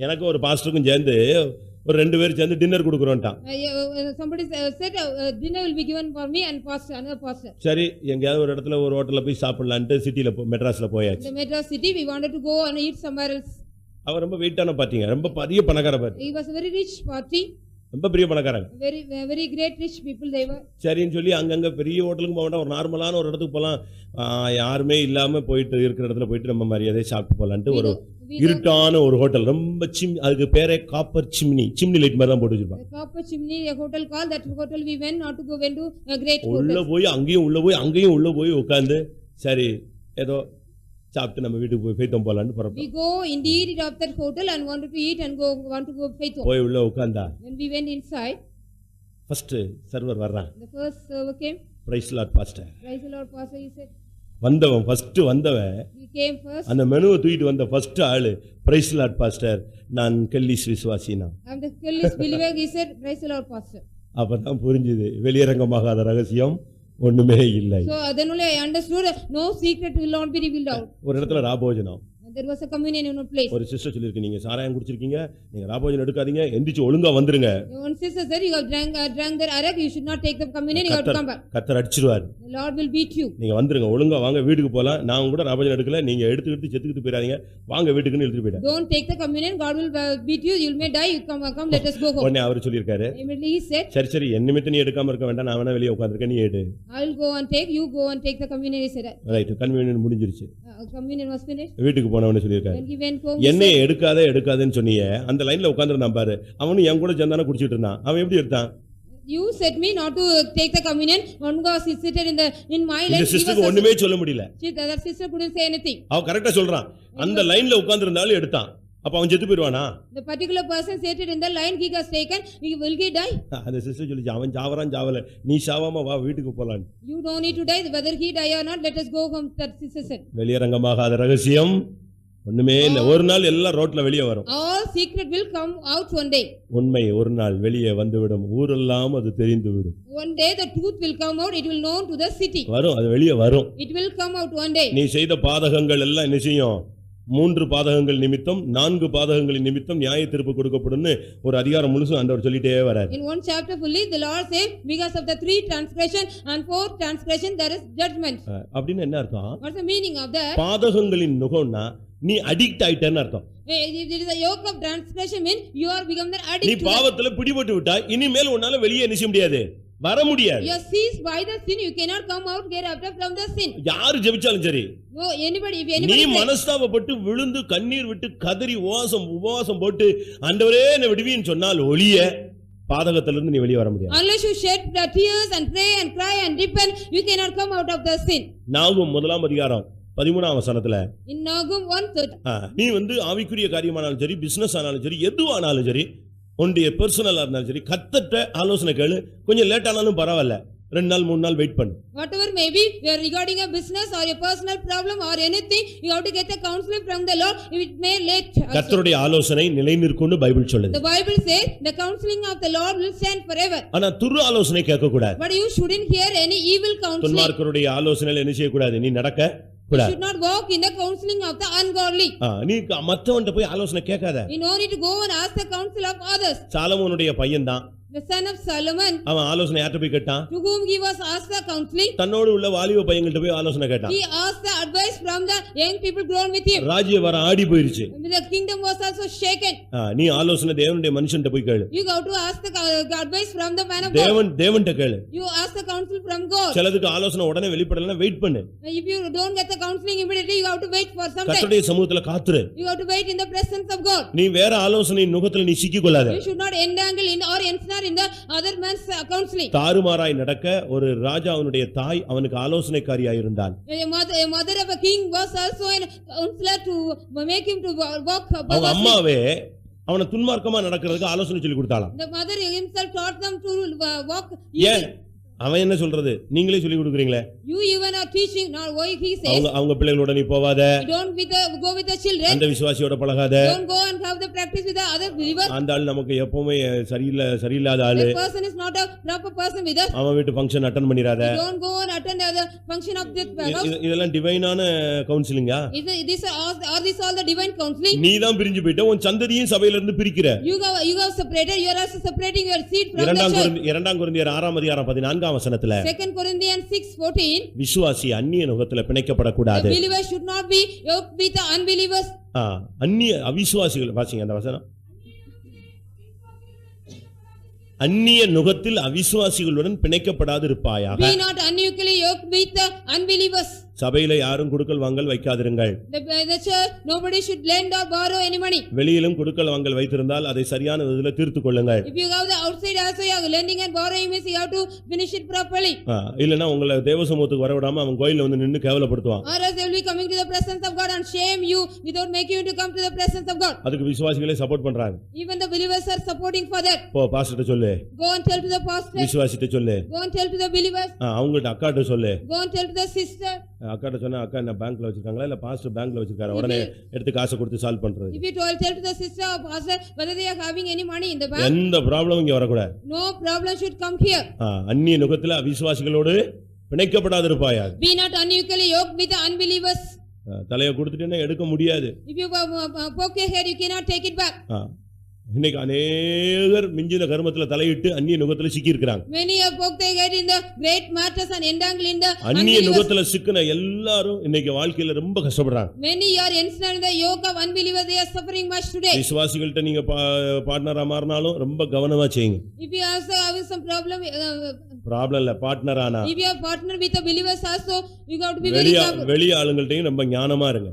எனக்கு ஒரு பாஸ்டருக்கும் சேர்ந்து ஒரு 2 பேர் சேர்ந்து dinner கொடுக்குறோம்ட்டான். Somebody said dinner will be given for me and pastor, another pastor. சரி, எங்கேயாவது ஒரு இடத்துல ஒரு ஹோட்டல்ல போய் சாப்பிடலான்ட்டு சிட்டில மெட்ராஸ்ல In போயாச்சு. the Madras city we wanted to go and eat somewhere else. அவர் ரொம்ப வெயிட்டான பாத்தீங்க, ரொம்ப பெரிய பணக்கார பாரு, He was a very rich party, ரொம்ப பெரிய பணக்காரங்க. very great rich people they were. சரின்னு சொல்லி அங்கங்க பெரிய ஹோட்டலுக்கு போக வேண்டாம், ஒரு நார்மலான ஒரு இடத்துக்கு போகலாம், யாருமே இல்லாம போயிட்டு இருக்கிற இடத்துல போயிட்டு நம்ம மரியாதை சாப்பிட்டு போகலான்ட்டு ஒரு இருட்டான ஒரு ஹோட்டல், ரொம்ப அதுக்கு பேரே காப்பர் சிம்னி லைட் மாதிரி தான் போட்டு வச்சிருப்பாங்க. Copper chimney, a hotel called that hotel we went not to go went to a great உள்ள hotel. போய் அங்கேயும் உள்ள போய் உட்கார்ந்து சரி ஏதோ சாப்பிட்டு நம்ம வீட்டுக்கு போய் ஃபெய்த்தம் போலான்னு We புறப்பட்டோம். go indeed of that hotel and wanted to eat and want to go faith home. போய் உள்ள உட்கார்ந்தா When we went inside, first server வர்றான். the first server came. Praise lord pastor. Praise the Lord, pastor, he said. First வந்தவன் He came first. அந்த மெனுவை தூக்கிட்டு வந்த first ஆளு price lord pastor, நான் Kellys விசுவாசினா. I'm the Kelly's believer, he said, praise the Lord, pastor. அப்பதான் புரிஞ்சுது வெளியரங்கமாகாத ரகசியம் ஒண்ணுமே இல்லை. So then only I understood no secret will not be revealed out. ஒரு இடத்துல ராபோஜனம், There was a communion in a place. ஒரு sister சொல்லிருக்கு, நீங்க சாராயம் குடிச்சிருக்கீங்க, நீங்க ராபோஜனம் எடுக்காதீங்க, எந்திரிச்சு ஒழுங்கா வந்துருங்க. One sister said, you have drank their arak, you should not take the communion, you have to come back. கர்த்தர் அடிச்சிருவாரு, The Lord will beat you. நீங்க வந்துருங்க, ஒழுங்கா வாங்க வீட்டுக்கு போலாம், நான் கூட ராபோஜனம் எடுக்கல, நீங்க எடுத்து செத்துக்கிட்டு போயிடாதீங்க, வாங்க வீட்டுக்குன்னு எடுத்துட்டு போயிட்டாரு. Don't take the communion, God will beat you, you may die, you come, let us go home. உடனே அவர் சொல்லியிருக்காரு, Immediately he said, சரி என் நிமித்தம் நீ எடுக்காம இருக்க வேண்டாம், நான் வேணா வெளியே உட்காந்துருக்கேன், நீ எடு. I will go and take, you go and take the communion, he said. Right, convenient முடிஞ்சிருச்சு. Communion was finished. வீட்டுக்கு போனவனு சொல்லியிருக்காரு, When he went home, என்னை எடுக்காதேன்னு சொன்னீங்க, அந்த லைன்ல உட்கார்ந்திருந்தான் பாரு, அவனும் என் கூட சேர்ந்தானே குடிச்சிட்டு இருந்தான், அவன் எப்படி எடுத்தான்? you said me not to take the communion, one was seated in my இந்த line. சிஸ்டருக்கு ஒண்ணுமே சொல்ல முடியல. The other sister couldn't say anything. அவன் கரெக்டா சொல்றான், அந்த லைன்ல உட்கார்ந்திருந்தாலும் எடுத்தான், அப்ப அவன் செத்து போயிடுவானா? The particular person seated in the line, he was taken, will he die? அந்த சிஸ்டர் சொல்லிச்சு, அவன் சாவல, நீ சாவாம வா வீட்டுக்கு போலாம். You don't need to die, whether he die or not, let us go home, that sister said. வெளியரங்கமாகாத ரகசியம் ஒண்ணுமே இல்ல, ஒரு நாள் எல்லாம் ரோட்ல வெளியே வரும். All secret will come out one day. உண்மை ஒரு நாள் வெளியே வந்துவிடும், ஊரெல்லாம் அது தெரிந்து விடும். One day the truth will come out, it will known to the city. வரும், அது வெளியே வரும். It will come out one day. நீ செய்த பாதகங்கள் எல்லாம் என்ன செய்யும்? 3 பாதகங்கள் நிமித்தம் 4 பாதகங்களின் நிமித்தம் நியாய தீர்ப்பு கொடுக்கப்படும்னு ஒரு அதிகாரம் முழுசும் ஆண்டவர் சொல்லிட்டே வரார். In one chapter fully the Lord said, because of the 3 transgression and 4 transgression there is judgment. அப்படின்னு என்ன அர்த்தம்? What's the meaning of that? பாதகங்களின் நுகம்னா நீ அடிக்ட் ஆயிட்டேன்னு அர்த்தம். It is a yoke of transgression mean you are become the நீ addict to பாவத்துல பிடிபட்டு விட்டாய், இனிமேல் உன்னால வெளியே நிச்சய முடியாது, வர முடியாது. you are seized by the sin, you cannot come out get after from the sin. யாரு ஜெபிச்சாலும் சரி, No anybody, if நீ anybody pray, மனஸ்தாபப்பட்டு விழுந்து கண்ணீர் விட்டு கதறி உபவாசம் போட்டு ஆண்டவரே என்னை விடுவீன்னு சொன்னால் ஒழிய பாதகத்திலிருந்து நீ வெளியே வர முடியாது. unless you shed the tears and pray and cry and repent, you cannot come out of the sin. நாகும் 1 அதிகாரம் 13ஆம் வசனத்துல, In Nahum 1:13, நீ ஆவிக்குரிய காரியமானாலும் சரி, பிசினஸ் ஆனாலும் சரி, எதுவானாலும் சரி, உன்னுடைய பர்சனலா இருந்தாலும் சரி, கர்த்தர்ட்ட ஆலோசனை கேளு, கொஞ்சம் லேட் ஆனாலும் பரவாயில்ல, 2 நாள் 3 நாள் வெயிட் பண்ணு. whatever may be, you are regarding a business or a personal problem or anything, you have to get a counseling from the Lord, if it may late also. கர்த்தருடைய ஆலோசனை நிலைநிற்கும்னு பைபிள் சொல்லுது. The Bible says the counseling of the Lord will stand forever. ஆனா துரு ஆலோசனை கேட்க கூடாது. But you shouldn't hear any evil counseling. துன்மார்க்கருடைய ஆலோசனையில என்ன செய்ய கூடாது? நீ நடக்க You should not walk in the counseling of the ungodly. நீ மத்தவன்ட்ட போய் ஆலோசனை கேட்காத. You no need to go and ask the counsel of others. சாலமோனுடைய பையன் தான் the son of Solomon, அவன் ஆலோசனை யார்கிட்ட போய் கேட்டான்? to whom he was asked the counseling, தன்னோடு உள்ள வாலிப பையன்கிட்ட போய் ஆலோசனை கேட்டான். he asked the advice from the young people grown with him. ராஜ்யபாரம் ஆடி போயிருச்சு. The kingdom was also shaken. நீ ஆலோசனை தேவனுடைய மனுஷன்ட்ட போய் கேளு. You go to ask the advice from the man of God. தேவன்ட்ட கேளு. You ask the counsel from God. சிலதுக்கு ஆலோசனை உடனே வெளிப்படலன்னா வெயிட் பண்ணு. If you don't get the counseling immediately, you have to wait for some time. கர்த்தருடைய சமூகத்துல காத்துரு. You have to wait in the presence of God. நீ வேற ஆலோசனையின் நுகத்துல நீ சிக்கிக் கொள்ளாத. You should not entangle in or ensnare in the other man's counseling. தாறுமாறாய் நடக்க ஒரு ராஜாவுடைய தாய் அவனுக்கு ஆலோசனைக்காரியாய் இருந்தாள். A mother of a king was also a counselor to make him to walk. அவங்க அம்மாவே அவனை துன்மார்க்கமா நடக்கிறதுக்கு ஆலோசனை சொல்லி கொடுத்தாளாம். The mother himself taught them to walk. ஏன் அவன் என்ன சொல்றது? நீங்களே சொல்லி கொடுக்குறீங்களே. You even are teaching. Now why he says அவங்க பிள்ளைகளோட நீ போவாத. Don't go with the children. அந்த விசுவாசியோட பழகாத. Don't go and have the practice with the other believers. அந்த ஆள் நமக்கு எப்பவுமே சரியில்லாத ஆளு. The person is not a proper person with us. அவன் வீட்டு ஃபங்க்ஷன் அட்டெண்ட் பண்ணிராத. Don't go and attend the function of this house. இதெல்லாம் டிவைனான கவுன்சிலிங்கா? These all the divine counseling? நீ தான் பிரிஞ்சு போய்ட்ட. உன் சந்ததியும் சபையில இருந்து பிரிக்கிற. You have separated. You are also separating your seed from the church. 2 கொரிந்தியர் 6:14 வசனத்துல 2 Corinthians 6:14 விசுவாசி அந்நிய நுகத்துல பிணைக்கப்படக்கூடாது. The believer should not be yoked with the unbelievers. அந்நிய அவிசுவாசிகள் வாசிங்க அந்த வசனம். அந்நிய நுகத்தில் அவிசுவாசிகளுடன் பிணைக்கப்படாது இருப்பாயாக. Be not unequally yoked with the unbelievers. சபையில யாரும் கொடுக்கல் வாங்கல் வைக்காதிருங்கள். The church nobody should lend or borrow any money. வெளியிலும் கொடுக்கல் வாங்கல் வைத்திருந்தால் அதை சரியான விதத்துல தீர்த்துக் கொள்ளுங்கள். If you have the outside also you are lending and borrowing means you have to finish it properly. இல்லனா உங்களை தேவசமூகத்துக்கு வரவிடாம அவன் கோயில்ல வந்து நின்னு கேவலப்படுத்துவான். Or else they will be coming to the presence of God and shame you without making you to come to the presence of God. அதுக்கு விசுவாசிகளே support பண்றாங்க. Even the believers are supporting for that. போ பாஸ்டர்ட்ட சொல்லு. Go and tell to the pastor. விசுவாசிட்ட சொல்லு. Go and tell to the believers. அவங்கட்ட அக்காட்ட சொல்லு. Go and tell to the sister. அக்காட்ட சொன்னா அக்கா என்ன பேங்க்ல வச்சிருக்காங்களா இல்ல பாஸ்டர் பேங்க்ல வச்சிருக்காரு உடனே எடுத்து காசை கொடுத்து சால்வ் பண்றது. If you tell to the sister or pastor whether they are having any money in the bank. எந்த ப்ராப்ளமும் இங்க வரக்கூடாது. No problem should come here. அந்நிய நுகத்துல அவிசுவாசிகளோடு பிணைக்கப்படாதிருப்பாயாக. Be not unequally yoked with the unbelievers. தலையை கொடுத்துட்டேன்னா எடுக்க முடியாது. If you poke your head you cannot take it back. இன்னைக்கு अनेகர் மிஞ்சின கர்மத்துல தலையிட்டு அந்நிய நுகத்துல சிக்கி இருக்காங்க. Many have poked their head in the great matters and entangled in the அந்நிய நுகத்துல சிக்கின எல்லாரும் இன்னைக்கு வாழ்க்கையில ரொம்ப கஷ்டப்படுறாங்க. Many are ensnared in the yoke of unbelievers. They are suffering much today. விசுவாசிகள்ட்ட நீங்க பார்ட்னரா மாறினாலும் ரொம்ப கவனமா செய்யுங்க. If you also have some problem இல்ல பார்ட்னர் ஆனா if you are partner with the believers also you have to be very careful. வெளி ஆளுங்கள்ட்டயும் ரொம்ப ஞானமா இருங்க.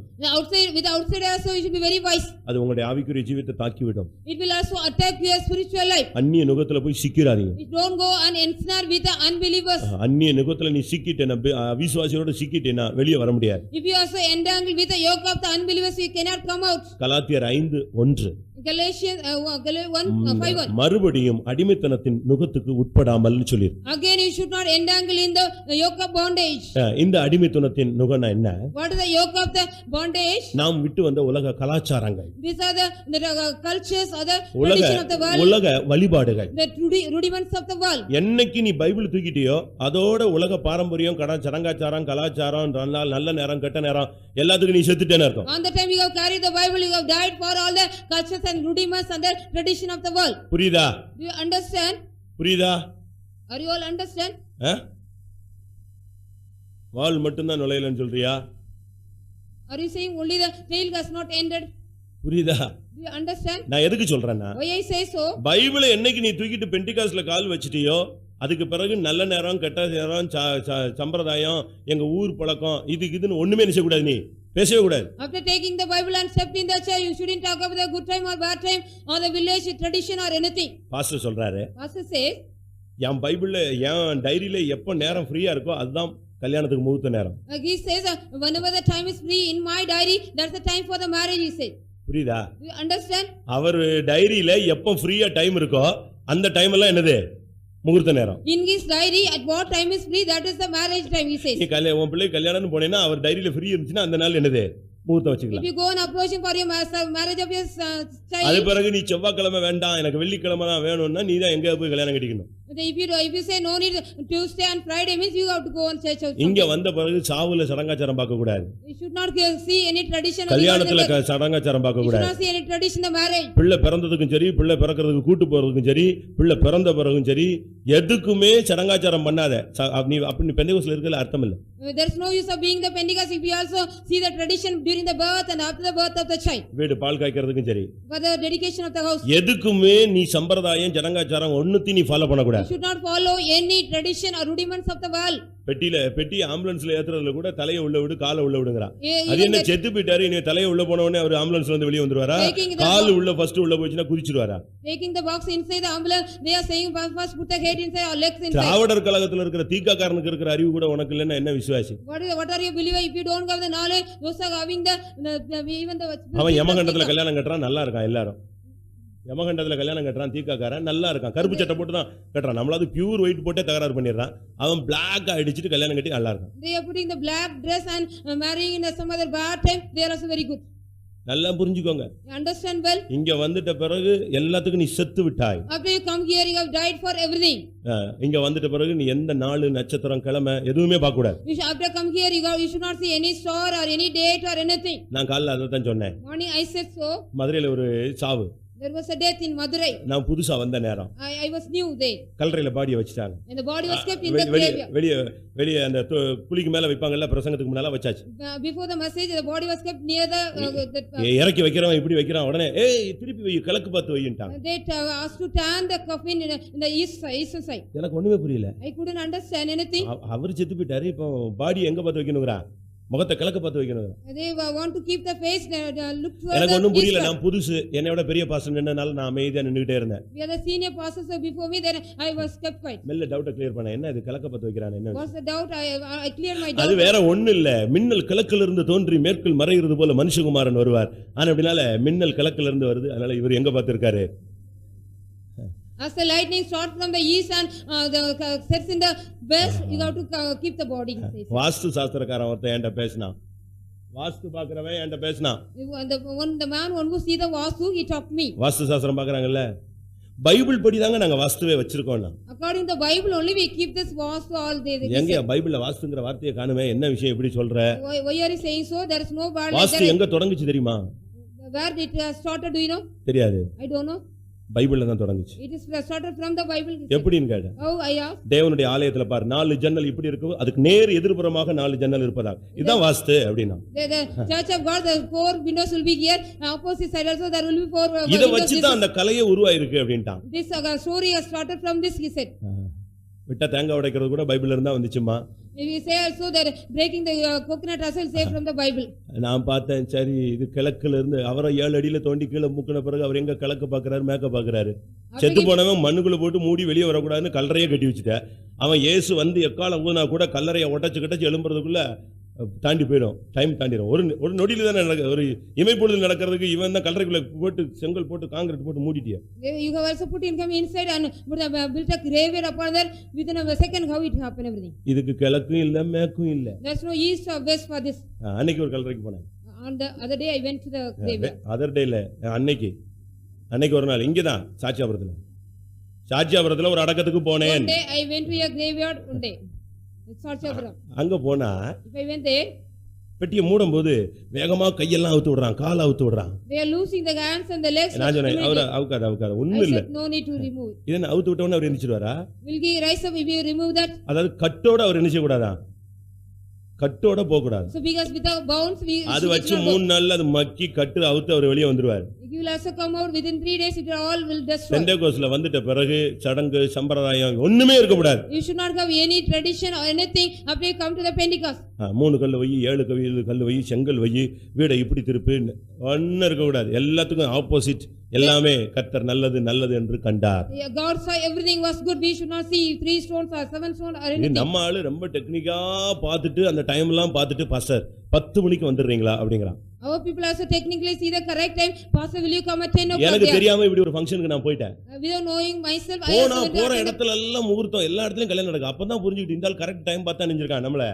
With outside also you should be very wise. அது உங்களுடைய ஆவிக்குரிய ஜீவிதத்தை தாக்கி விடும். It will also attack your spiritual life. அந்நிய நுகத்துல போய் சிக்கிராதீங்க. Don't go and ensnare with the unbelievers. அந்நிய நுகத்துல நீ சிக்கிட்டேனா அவிசுவாசியோட சிக்கிட்டேனா வெளிய வர முடியாது. If you also entangle with the yoke of the unbelievers you cannot come out. கலாத்தியர் 5:1 Galatians 1:5 மறுபடியும் அடிமைத்தனத்தின் நுகத்துக்கு உட்படாமல் சொல்லி. Again you should not entangle in the yoke of bondage. இந்த அடிமைத்தனத்தின் நுகனா என்ன? What is the yoke of the bondage? நாம் விட்டு வந்த உலக கலாச்சாரங்கள். These are the cultures or the tradition of the world. உலக வழிபாடுகள். The rudiments of the world. என்னைக்கு நீ பைபிள் தூக்கிட்டியோ அதோட உலக பாரம்பரியம் சடங்காச்சாரம் கலாச்சாரம் நல்ல நேரம் கெட்ட நேரம் எல்லாத்துக்கும் நீ செத்துட்டேன்னு அர்த்தம். On the time you have carried the Bible you have died for all the cultures and rudiments and the tradition of the world. புரியுதா? Do you understand? புரியுதா? Are you all understand? வால் மட்டும் தான் நுழையலன்னு சொல்றியா? Are you saying only the tail has not ended? புரியுதா? Do you understand? நான் எதுக்கு சொல்றேன்னா Why I say so? பைபிளை என்னைக்கு நீ தூக்கிட்டு பெண்டிகாஸ்ட்ல கால் வச்சிட்டியோ அதுக்கு பிறகு நல்ல நேரம் கெட்ட நேரம் சம்பிரதாயம் எங்க ஊர் பழக்கம் இதுன்னு ஒண்ணுமே நினைச்ச கூடாது. நீ பேசவே கூடாது. After taking the Bible and stepped in the church you shouldn't talk about the good time or bad time or the village tradition or anything. Pastor சொல்றாரு. Pastor says என் பைபிள்ல என் டைரியில எப்ப நேரம் ஃப்ரீயா இருக்கோ அதுதான் கல்யாணத்துக்கு முகூர்த்த நேரம். He says whenever the time is free in my diary that's the time for the marriage he said. புரியுதா? You understand? அவர் டைரியில எப்ப ஃப்ரீயா டைம் இருக்கோ அந்த டைம் எல்லாம் என்னது? முகூர்த்த நேரம். In his diary at what time is free that is the marriage time he says. நீ உன் பிள்ளை கல்யாணம்னு போனேன்னா அவர் டைரியில ஃப்ரீ இருந்துச்சுன்னா அந்த நாள் என்னது? முகூர்த்தம் வச்சுக்கலாம். If you go and approaching for your marriage of your child. அது பிறகு நீ செவ்வாய்க்கிழமை வேண்டாம் எனக்கு வெள்ளிக்கிழமை தான் வேணும்னா நீ தான் எங்க போய் கல்யாணம் கட்டிக்கணும். If you say no need Tuesday and Friday means you have to go on church also. இங்க வந்த பிறகு சாவுல சடங்காச்சாரம் பார்க்க கூடாது. You should not see any tradition of கல்யாணத்துல சடங்காச்சாரம் பார்க்க you should கூடாது. not see any tradition of marriage. பிள்ளை பிறந்ததுக்கும் சரி, பிள்ளை பிறக்கிறதுக்கு கூட்டு போறதுக்கும் சரி, பிள்ளை பிறந்த பிறகும் சரி, எதுக்குமே சடங்காச்சாரம் பண்ணாத. நீ அப்படி பெந்தேகோஸ்ல இருக்கல அர்த்தம் இல்ல. There is no use of being the Pentecost if you also see the tradition during the birth and after the birth of the child. வீடு பால் காய்க்கிறதுக்கும் சரி, For the dedication of the house. எதுக்குமே நீ சம்பிரதாயம் சடங்காச்சாரம் ஒண்ணுத்தையும் நீ ஃபாலோ பண்ண You கூடாது. should not follow any tradition or rudiments of the world. பெட்டி ஆம்புலன்ஸ்ல ஏத்துறதுல கூட தலையை உள்ள விடு காலை உள்ள விடுங்கறான். அது Even என்ன செத்து போயிட்டாரு, இனி தலையை உள்ள போன உடனே அவர் ஆம்புலன்ஸ்ல இருந்து வெளிய வந்துருவாரா? கால் உள்ள ஃபர்ஸ்ட் உள்ள போயிச்சுனா குதிச்சிடுவாரா? taking the box inside the ambulance, they are saying first put the head inside or legs inside. திராவிடர் கழகத்துல இருக்கிற தீக்காக்காரனுக்கு இருக்கிற அறிவு கூட உனக்கு இல்லன்னா என்ன விசுவாசி? What are you believer if you don't have the knowledge? Those are having the even the அவன் யமகண்டத்துல கல்யாணம் கட்டறான், நல்லா இருக்கான் எல்லாரும். யமகண்டத்துல கல்யாணம் கட்டறான், தீக்காக்காரன் நல்லா இருக்கான், கருப்பு சட்டை போட்டு தான் கட்டறான். நம்மளாவது பியூர் ஒயிட் போட்டே தகராறு பண்ணிடுறான். அவன் பிளாக் அடிச்சிட்டு கல்யாணம் கட்டி நல்லா இருக்கான். They are putting the black dress and marrying in some other bad time. They are also very good. நல்லா புரிஞ்சுக்கோங்க. Understand well. இங்க வந்துட்ட பிறகு எல்லாத்துக்கும் நீ செத்து விட்டாய். After you come here, you have died for everything. இங்க வந்துட்ட பிறகு நீ எந்த நாள் நட்சத்திரம் கிழமை எதுவுமே பார்க்க கூடாது. After come here, you should not see any star or any date or anything. நான் காலைல அதை தான் சொன்னேன். Morning I said so. மதுரையில ஒரு சாவு. There was a death in Madurai. நான் புதுசா வந்த நேரம். I was new there. கல்லறையில பாடியை வச்சிட்டாங்க. And the body was kept in the graveyard. வெளிய அந்த குழிக்கு மேல வைப்பாங்கல்ல, பிரசங்கத்துக்கு முன்னால வச்சாச்சு. Before the message, the body was kept near the இறக்கி வைக்கிறவன் இப்படி வைக்கிறான், உடனே ஏய் திருப்பி வை, கிழக்கு பார்த்து வைன்ட்டாங்க. They asked to turn the coffin in the eastern side. எனக்கு ஒண்ணுமே புரியல. I couldn't understand anything. அவர் செத்து போயிட்டாரு, இப்போ பாடி எங்க பார்த்து வைக்கணும்ங்கறா? முகத்தை கிழக்கு பார்த்து வைக்கணும். They want to keep the face look towards. எனக்கு ஒண்ணும் புரியல, நான் புதுசு, என்னை விட பெரிய பாஸ்டர் நின்னனால நான் அமைதியா நின்னுட்டே இருந்தேன். We are the senior pastors before me, then I was kept quiet. மெல்ல டவுட் கிளியர் பண்ணேன், என்ன இது கிழக்கு பார்த்து வைக்கறானே என்ன? What's the doubt? I cleared my doubt. அது வேற ஒண்ணு இல்ல, மின்னல் கிழக்குல இருந்து தோன்றி மேற்கில் மறையிறது போல மனுஷகுமாரன் வருவார். ஆனா அப்படினால மின்னல் கிழக்குல இருந்து வருது, அதனால இவர் எங்க பார்த்திருக்காரு? As the lightning starts from the east and sets in the west, you have to keep the body. வாஸ்து சாஸ்திரக்காரன் ஒருத்தன் என்கிட்ட பேசினான். வாஸ்து பாக்குறவன் என்கிட்ட பேசினான். The man who see the vastu, he talked me. வாஸ்து சாஸ்திரம் பாக்குறாங்கல்ல, பைபிள் படி தாங்க நாங்க வாஸ்துவே வச்சிருக்கோம்னா. According to the Bible only we keep this vastu all day. எங்க பைபிள்ல வாஸ்துங்கற வார்த்தையை காணுமே, என்ன விஷயம் இப்படி சொல்ற? Why are you saying so? There is no word. வாஸ்து எங்க தொடங்குச்சு தெரியுமா? Where it started, do you know? தெரியாது. I don't know. பைபிள்ல தான் தொடங்குச்சு. It is started from the Bible. எப்படின்னு கேட்டேன். Oh, I asked. தேவனுடைய ஆலயத்துல பார், 4 ஜன்னல் இப்படி இருக்கு, அதுக்கு நேர் எதிர்ப்புறமாக 4 ஜன்னல் இருப்பதா, இதுதான் வாஸ்து அப்படினா. The church of God, the 4 windows will be here, opposite side also there will be 4 windows. இத வச்சு தான் அந்த கலையே உருவாயிருக்கு அப்படின்ட்டான். This story has started from this, he said. விட்ட தேங்காய் உடைக்கிறது கூட பைபிள்ல இருந்தா வந்துச்சுமா. We say also that breaking the coconut also say from the Bible. நான் பார்த்தேன், சரி இது கிழக்குல இருந்து அவரை 7 அடியில தோண்டி கீழே முக்கின பிறகு அவர் எங்க கிழக்கு பாக்குறாரு மேக்க பாக்குறாரு? செத்து போனவன் மண்ணுக்குள்ள போட்டு மூடி வெளியே வரக்கூடாதுன்னு கல்லறையே கட்டி வச்சுட்டேன். அவன் இயேசு வந்து எக்காலம் ஊனா கூட கல்லறையை ஒட்டச்சு எழும்புறதுக்குள்ள தாண்டி போயிடும், டைம் தாண்டிடும். ஒரு நொடியில தானே நடக்குது, ஒரு இமைப்பொழுது நடக்கிறதுக்கு இவன் தான் கல்லறைக்குள்ள போட்டு செங்கல் போட்டு காங்கிரீட் போட்டு மூடிட்டியா. You have also put him inside and built a graveyard upon that. Within a second how it happened everything. இதுக்கு கிழக்கும் இல்ல மேற்கும் இல்ல. There's no east or west for this. அன்னைக்கு ஒரு கல்லறைக்கு போனேன். On the other day I went to the graveyard. Other day இல்ல, அன்னைக்கு ஒரு நாள் இங்கதான் சாட்சியாபுரத்துல ஒரு அடக்கத்துக்கு போனேன். One day I went to a graveyard one day. அங்க போனா if I went there, பெட்டியை மூடும் போது வேகமா கையெல்லாம் அவுத்து விடுறான், கால் அவுத்து விடுறான். They are losing the hands and the legs. நான் சொன்னேன், அவரை அவுக்காத ஒண்ணும் இல்ல. No need to remove. இதென்ன அவுத்து விட்ட உடனே அவர் எந்திரிச்சிடுவாரா? Will he rise up if you remove that? அதாவது கட்டோட அவர் எந்திரிக்க கூடாதா? கட்டோட போக கூடாது. So because without bounds we அது வச்சு 3 நாள்ல அது மக்கி கட்டு அவுத்து அவர் வெளியே வந்துருவார். He will also come out within 3 days, it all will destroy. பெந்தேகோஸ்ல வந்துட்ட பிறகு சடங்கு சம்பிரதாயம் ஒண்ணுமே இருக்க கூடாது. You should not have any tradition or anything after you come to the Pentecost. 3 கல்லு வை, 7 கல்லு வை, செங்கல் வை, வீடை இப்படி திருப்பு, ஒன்னும் இருக்க கூடாது. எல்லாத்துக்கும் ஆப்போசிட், எல்லாமே கர்த்தர் நல்லது நல்லது என்று கண்டார். God saw everything was good. We should not see 3 stones or 7 stones or anything. நம்ம ஆளு ரொம்ப டெக்னிக்கா பார்த்துட்டு அந்த டைம் எல்லாம் பார்த்துட்டு பாஸ்டர் 10 மணிக்கு வந்துடுறீங்களா அப்படிங்கறான். Our people also technically see the correct time. Pastor, will you come at 10 o'clock? எனக்கு தெரியாம இப்படி ஒரு ஃபங்க்ஷனுக்கு நான் போயிட்டேன். Without knowing myself, போற இடத்துல எல்லாம் முகூர்த்தம், எல்லா இடத்துலயும் கல்யாணம் நடக்கும். அப்பதான் புரிஞ்சுக்கிட்டு இந்த ஆள் கரெக்ட் டைம் பார்த்தா நினைச்சிருக்கான் நம்மள.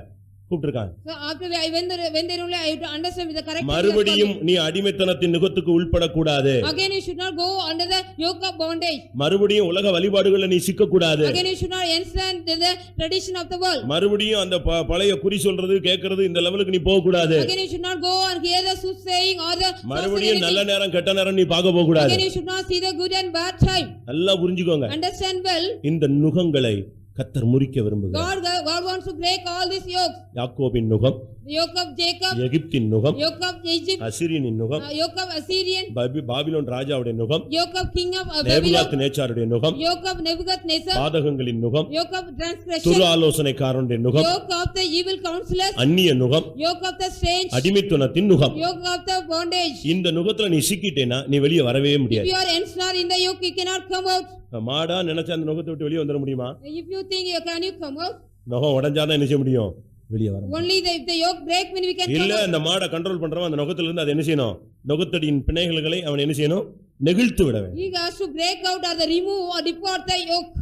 கூப்பிட்டிருக்கான். So after when they only I have to understand with the correct. மறுபடியும் நீ அடிமைத்தனத்தின் நுகத்துக்கு உட்படக்கூடாது. Again you should not go under the yoke of bondage. மறுபடியும் உலக வழிபாடுகள்ல நீ சிக்கக்கூடாது. Again you should not ensnare the tradition of the world. மறுபடியும் அந்த பழைய குறி சொல்றது கேக்குறது இந்த லெவலுக்கு நீ போக கூடாது. Again you should not go and hear the soothsaying or the. மறுபடியும் நல்ல நேரம் கெட்ட நேரம் நீ பார்க்க போக கூடாது. Again you should not see the good and bad time. நல்லா புரிஞ்சுக்கோங்க. Understand well. இந்த நுகங்களை கர்த்தர் முறிக்க விரும்புகிறார். God wants to break all these yokes. யாக்கோபின் நுகம், Yoke of Jacob, எகிப்தின் நுகம், yoke of Egypt, அசீரியனின் நுகம், yoke of Assyrian, பாபிலோன் ராஜாவுடைய நுகம், yoke of king of Babylon, நேபுகாத்நேச்சாருடைய நுகம், yoke of Nebuchadnezzar, பாதகங்களின் நுகம், yoke of transgression, துர்ஆலோசனைக்காரனுடைய நுகம், yoke of the evil counselors, அந்நிய நுகம், yoke of the strange, அடிமைத்தனத்தின் நுகம். yoke of the bondage. இந்த நுகத்துல நீ சிக்கிட்டேனா நீ வெளியே வரவே If முடியாது. you are ensnared in the yoke, you cannot come out. மாடா நினைச்ச அந்த நுகத்தை விட்டு வெளியே வந்துட முடியுமா? If you think can you come out? நுகம் உடைஞ்சாதான் என்ன செய்ய முடியும்? வெளியே வர முடியும். Only if the yoke break when we can come இல்ல out. அந்த மாடை கண்ட்ரோல் பண்றவன் அந்த நுகத்துல இருந்து அது என்ன செய்யணும்? நுகத்தடியின் பிணைகளை அவன் என்ன செய்யணும்? நெகிழ்த்து விட வேண்டும். He has to break out or the remove or depart the yoke.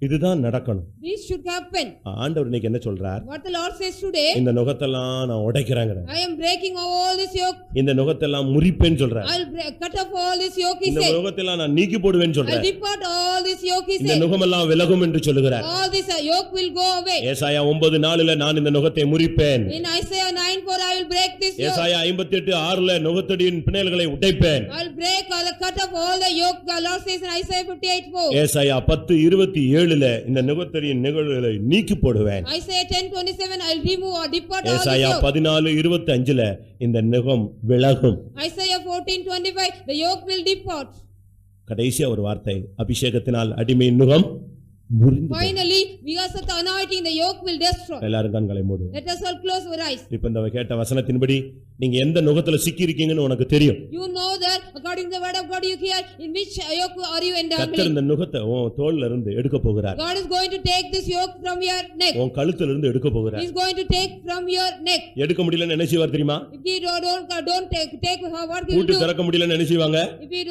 இதுதான் நடக்கணும். This should happen. ஆண்டவர் இன்னைக்கு என்ன சொல்றார்? What the Lord says today, இந்த நுகத்தெல்லாம் நான் உடைக்கிறேங்கற. I am breaking all this yoke. இந்த நுகத்தெல்லாம் முறிப்பேன்னு சொல்றார். I will cut off all this yoke, he இந்த said. நுகத்தெல்லாம் நான் நீக்கி போடுவேன்னு I will சொல்றார். depart all this yoke, he இந்த said. நுகமெல்லாம் விலகும் என்று சொல்லுகிறார். All this yoke will go away. ஏசாயா 9:4 நான் இந்த நுகத்தை முறிப்பேன். In Isaiah 9:4 I will break this yoke. ஏசாயா 58:6 நுகத்தடியின் பிணைகளை உடைப்பேன். I will break or cut off all the yoke, the Lord says in Isaiah 58:4. ஏசாயா 10:27 இந்த நுகத்தடியின் நிகழ்வுகளை நீக்கி போடுவேன். Isaiah 10:27 I will remove or depart all this ஏசாயா yoke. 14:25 இந்த நுகம் விலகும். Isaiah 14:25 the yoke will depart. கடைசியா ஒரு வார்த்தை, அபிஷேகத்தினால் அடிமையின் நுகம் முறிந்து. Finally, because of the anointing, the yoke will destroy. எல்லாரும் கண்களை மூடுவோம். Let us all close our eyes. இப்ப இந்த கேட்ட வசனத்தின்படி நீங்க எந்த நுகத்துல சிக்கி இருக்கீங்கன்னு உனக்கு தெரியும். You know that according to the word of God you hear, in which yoke are you கர்த்தர் entangling? இந்த நுகத்தை உன் தோள்ல இருந்து எடுக்க போகிறார். God is going to take this yoke from your neck. உன் கழுத்துல இருந்து எடுக்க He போகிறார். is going to take from your neck. எடுக்க முடியலன்னு என்ன செய்வார் தெரியுமா? If you don't take what he will பூட்டு do. திறக்க முடியலன்னு என்ன செய்வாங்க? If you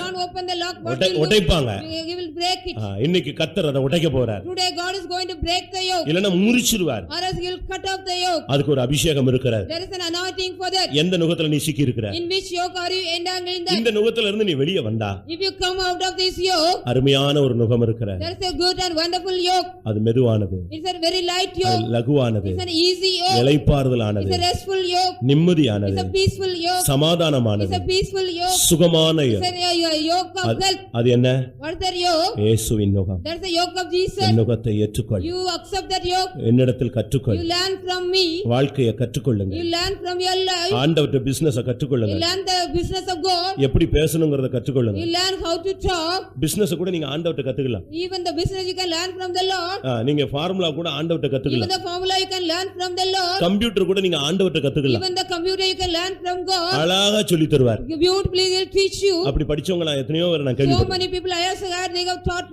can't open the lock, what will do? உடைப்பாங்க. He will break it. இன்னைக்கு கர்த்தர் அதை உடைக்க போறார். Today God is going to break the yoke. இல்லனா முறிச்சிடுவார். Or else he will cut off the yoke. அதுக்கு ஒரு அபிஷேகம் இருக்கிறது. There is an anointing for that. எந்த நுகத்துல நீ சிக்கி இருக்கிற? In which yoke are you entangling that? இந்த நுகத்துல இருந்து நீ வெளியே வந்தா If you come out of this yoke, அருமையான ஒரு நுகம் இருக்கிறது. there is a good and wonderful yoke. அது மெதுவானது. It's a very light yoke. லகுவானது. It's an easy yoke. இளைப்பாறுதலானது. It's a restful yoke. நிம்மதியானது. It's a peaceful yoke. சமாதானமானது. It's a peaceful yoke. சுகமான It's a yoke of health. அது என்ன? What is that yoke? இயேசுவின் நுகம். That's the yoke of Jesus. என் நுகத்தை ஏற்றுக்கொள். You accept that yoke. என்னிடத்தில் கற்றுக்கொள். You learn from me. வாழ்க்கையை கற்றுக்கொள்ளுங்க. You learn from your life. ஆண்டவருடைய பிசினஸ You கற்றுக்கொள்ளுங்க. learn the business of God. எப்படி பேசணும்ங்கறத கற்றுக்கொள்ளுங்க. You learn how to talk. Business கூட நீங்க ஆண்டவர்ட்ட கத்துக்கலாம். Even the business you can learn from the Lord. நீங்க formula கூட ஆண்டவர்ட்ட Even கத்துக்கலாம். the formula you can learn from the Lord. Computer கூட நீங்க ஆண்டவர்ட்ட கத்துக்கலாம். Even the computer you can learn from God. அழகா சொல்லி தருவார். Beautifully he'll teach you. அப்படி படிச்சவங்க நான் எத்தனையோ பேர் நான் So கேள்விப்பட்டேன். many people I also heard they have taught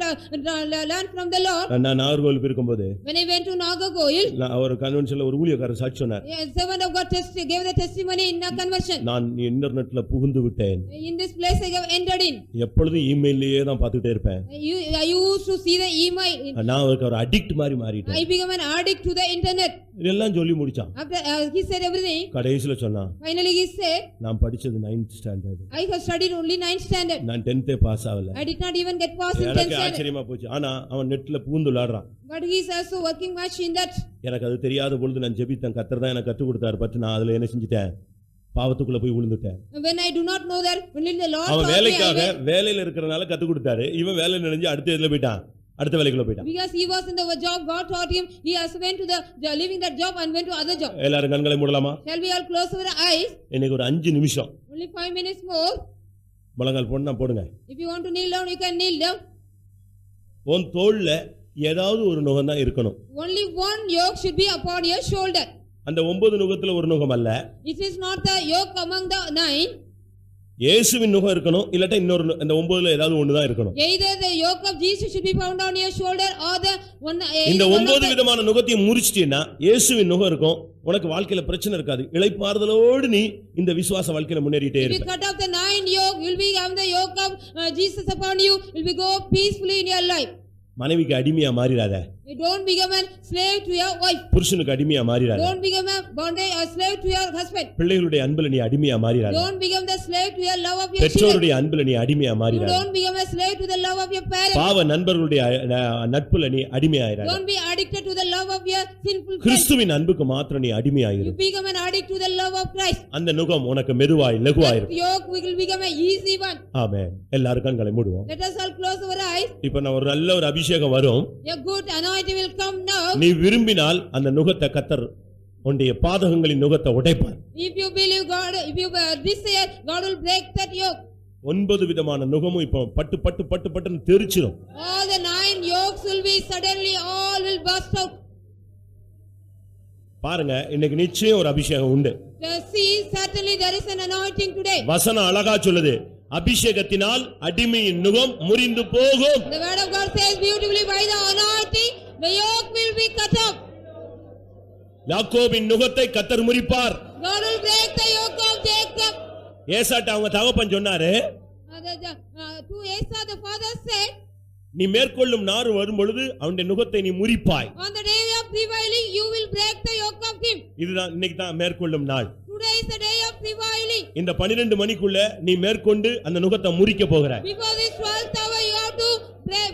learn from the Lord. நான் நாகர்கோவில் இருக்கும்போது When I went to Nagarkoil, நான் ஒரு கன்வென்ஷன்ல ஒரு ஊழியக்காரர் சாட்சி சொன்னார். servant of God gave the testimony in a conversion. நான் இன்டர்நெட்ல புகுந்து விட்டேன். In this place I have entered in. எப்பொழுதும் இமெயிலையே தான் பார்த்துட்டே இருப்பேன். I used to see the email. நான் ஒரு அடிக்ட் மாதிரி மாறிட்டேன். I became an addict to the internet. இதெல்லாம் சொல்லி முடிச்சான். After he said everything, கடைசில சொன்னான், finally he said, நான் படிச்சது 9th standard. I have studied only 9th standard. நான் 10th பாஸ் ஆகல. I did not even get past in 10th எனக்கு standard. ஆச்சரியமா போச்சு. ஆனா அவன் நெட்ல புகுந்து விளையாடுறான். But he is also working much in that. எனக்கு அது தெரியாத பொழுது நான் ஜெபித்தேன். கர்த்தர் தான் எனக்கு கற்றுக் கொடுத்தார். பட் நான் அதுல என்ன செஞ்சிட்டேன்? பாவத்துக்குள்ள போய் விழுந்துட்டேன். When I do not know that, only the Lord அவன் taught me. வேலைக்காக வேலையில இருக்கறனால கற்றுக் கொடுத்தாரு. இவன் வேலை நினைஞ்சு அடுத்த இதுல போயிட்டான். அடுத்த வேலைக்குள்ள போயிட்டான். Because he was in the job God taught him, he also went to the leaving that job and went to other job. எல்லாரும் கண்களை மூடலாமா? Shall we all close our eyes? இன்னைக்கு ஒரு 5 நிமிஷம். Only 5 minutes more. முழங்கால் போடுனா போடுங்க. If you want to kneel down, you can kneel down. உன் தோள்ல ஏதாவது ஒரு நுகம் தான் இருக்கணும். Only one yoke should be upon your shoulder. அந்த 9 நுகத்துல ஒரு நுகம் அல்ல. It is not the yoke among the 9. இயேசுவின் நுகம் இருக்கணும். இல்லட்ட இன்னொரு அந்த 9ல ஏதாவது ஒன்னு தான் இருக்கணும். Either the yoke of Jesus should be found on your shoulder or the one. இந்த 9 விதமான நுகத்தையும் முறிச்சிட்டீனா இயேசுவின் நுகம் இருக்கும். உனக்கு வாழ்க்கையில பிரச்சனை இருக்காது. இளைப்பாறுதலோடு நீ இந்த விசுவாச வாழ்க்கையில முன்னேறிட்டே If you இருப்ப. cut off the 9 yoke, you'll be having the yoke of Jesus upon you. You'll be go peacefully in your life. மனைவிக்கு அடிமையா மாறிடாத. You don't become a slave to your wife. புருஷனுக்கு அடிமையா மாறிடாத. Don't become a bondage or slave to your husband. பிள்ளைகளுடைய அன்புல நீ அடிமையா மாறிடாத. Don't become the slave to your love of your children. பெற்றோருடைய அன்புல நீ அடிமையா You மாறிடாத. don't become a slave to the love of your parents. பாவ நண்பர்களுடைய நட்புல நீ அடிமையாயிராத. Don't be addicted to the love of your sinful friends. கிறிஸ்துவின் அன்புக்கு மாத்திரம் நீ அடிமையாயிரு. You become an addict to the love of Christ. அந்த நுகம் உனக்கு மெதுவாய் லகுவாயிரு. That yoke will become an easy one. ஆமென். எல்லாரும் கண்களை மூடுவோம். Let us all close our eyes. இப்போ நான் ஒரு நல்ல ஒரு அபிஷேகம் வரும். A good anointing will come now. நீ விரும்பினால் அந்த நுகத்தை கர்த்தர் உன்னுடைய பாதகங்களின் நுகத்தை உடைப்பார். If you believe God, if you desire, God will break that yoke. 9 விதமான நுகமும் இப்போ பட்டு பட்டு பட்டு பட்டுன்னு தெரிச்சிரும். All the 9 yokes will be suddenly all will burst out. பாருங்க, இன்னைக்கு நிச்சயம் ஒரு அபிஷேகம் உண்டு. See, certainly there is an anointing today. வசனம் அழகா சொல்லுது, அபிஷேகத்தினால் அடிமையின் நுகம் முறிந்து போகும். The word of God says beautifully, by the anointing the yoke will be cut off. யாக்கோபின் நுகத்தை கர்த்தர் முறிப்பார். God will break the yoke of Jacob. ஏசாட்ட அவங்க தகப்பன் சொன்னாரு, To Esau the father said, நீ மேற்கொள்ளும் நாறு வரும் பொழுது அவனுடைய நுகத்தை நீ முறிப்பாய். on the day of prevailing you will break the yoke of him. இதுதான் இன்னைக்கு தான் மேற்கொள்ளும் நாள். Today is the day of prevailing. இந்த 12 மணிக்குள்ள நீ மேற்கொண்டு அந்த நுகத்தை முறிக்க போகிறாய். Before this 12th hour you have to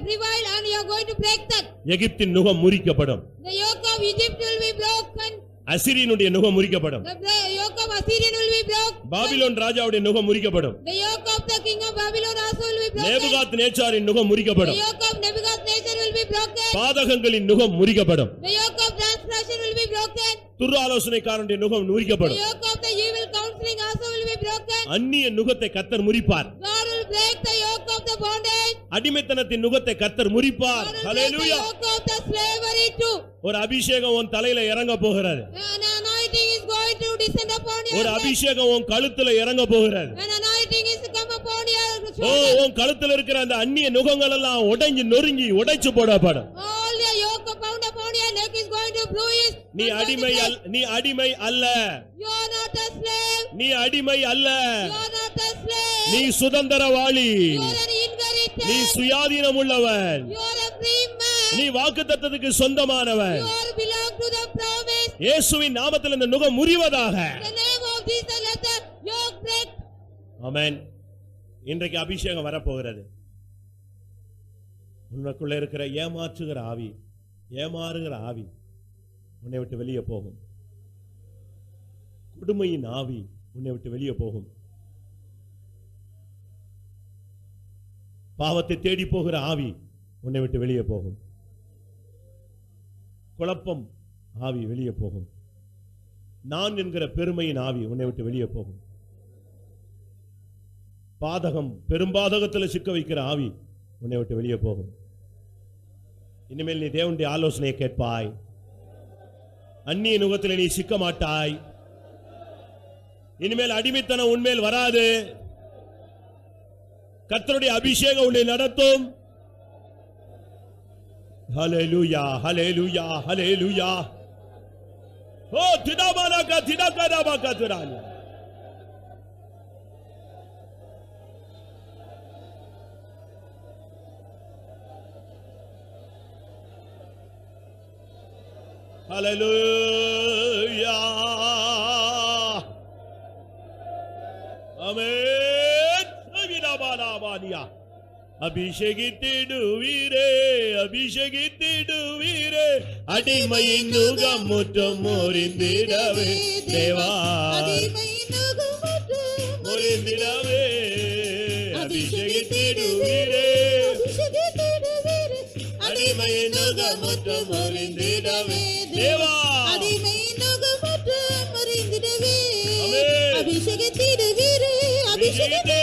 prevail and you are going to break that. எகிப்தின் நுகம் முறிக்கப்படும். The yoke of Egypt will be broken. அசீரியனுடைய நுகம் முறிக்கப்படும். The yoke of Assyrian will be broken. Babylon ராஜாவுடைய நுகம் முறிக்கப்படும். The yoke of the king of Babylon also will be broken. நேபுகாத்நேச்சாரின் நுகம் முறிக்கப்படும். The yoke of Nebuchadnezzar will be broken. பாதகங்களின் நுகம் முறிக்கப்படும். The yoke of transgression will be broken. துர்ஆலோசனைக்காரனுடைய நுகம் The முறிக்கப்படும். yoke of the evil counseling also will be broken. அந்நிய நுகத்தை கர்த்தர் முறிப்பார். God will break the yoke of the bondage. அடிமைத்தனத்தின் நுகத்தை கர்த்தர் முறிப்பார். God will break the hallelujah. yoke of the slavery too. ஒரு அபிஷேகம் உன் தலையில இறங்க போகிறது. An anointing is going to descend upon your ஒரு head. அபிஷேகம் உன் கழுத்துல இறங்க போகிறது. An anointing is to come upon your O, shoulder. உன் கழுத்துல இருக்கிற அந்த அந்நிய நுகங்கள் எல்லாம் உடைஞ்சு நொறுங்கி உடைச்சு போடப்படும். All the yoke bound upon your neck is going to bruise. நீ அடிமை அல்ல. You are not a slave. நீ அடிமை அல்ல. You are not a slave. நீ சுதந்திரவாளி. You are an inheritor. நீ சுயாதீனம் உள்ளவன். You are a free man. நீ வாக்குத்தத்தத்துக்கு சொந்தமானவன். You are belong to the promise. இயேசுவின் நாமத்தில் இந்த நுகம் முறிவதாக. In the name of Jesus, let the yoke break. ஆமென். இன்றைக்கு அபிஷேகம் வரப்போகிறது. உனக்குள்ள இருக்கிற ஏமாற்றுகிற ஆவி, ஏமாறுகிற ஆவி உன்னை விட்டு வெளியே போகும். கொடுமையின் ஆவி உன்னை விட்டு வெளியே போகும். பாவத்தை தேடி போகிற ஆவி உன்னை விட்டு வெளியே போகும். குழப்பம் ஆவி வெளியே போகும். நான் என்கிற பெருமையின் ஆவி உன்னை விட்டு வெளியே போகும். பாதகம், பெரும்பாதகத்தில் சிக்க வைக்கிற ஆவி உன்னை விட்டு வெளியே போகும். இனிமேல் நீ தேவனுடைய ஆலோசனையை கேட்பாய். அந்நிய நுகத்தில் நீ சிக்க மாட்டாய். இனிமேல் அடிமைத்தனம் உன்மேல் வராது. கர்த்தருடைய அபிஷேகம் உன்னை நடத்தும். ஹல்லேலூயா, ஹல்லேலூயா, ஹல்லேலூயா. ஓ திடாமானாகா திடாகராபாகா திரானி. Hallelujah. Amen. அபிஷேகித்திடுவீரே, அபிஷேகித்திடுவீரே, அடிமையின் நுகம் முற்றும் முறிந்திடவே தேவா, முறிந்திடவே அபிஷேகித்திடுவீரே, அடிமையின் நுகம் முற்றும் முறிந்திடவே தேவா, அடிமையின் நுகம் முற்றும் முறிந்திடவே ஆமென். அபிஷேகித்திடுவீரே, அபிஷேகித்திடுவீரே,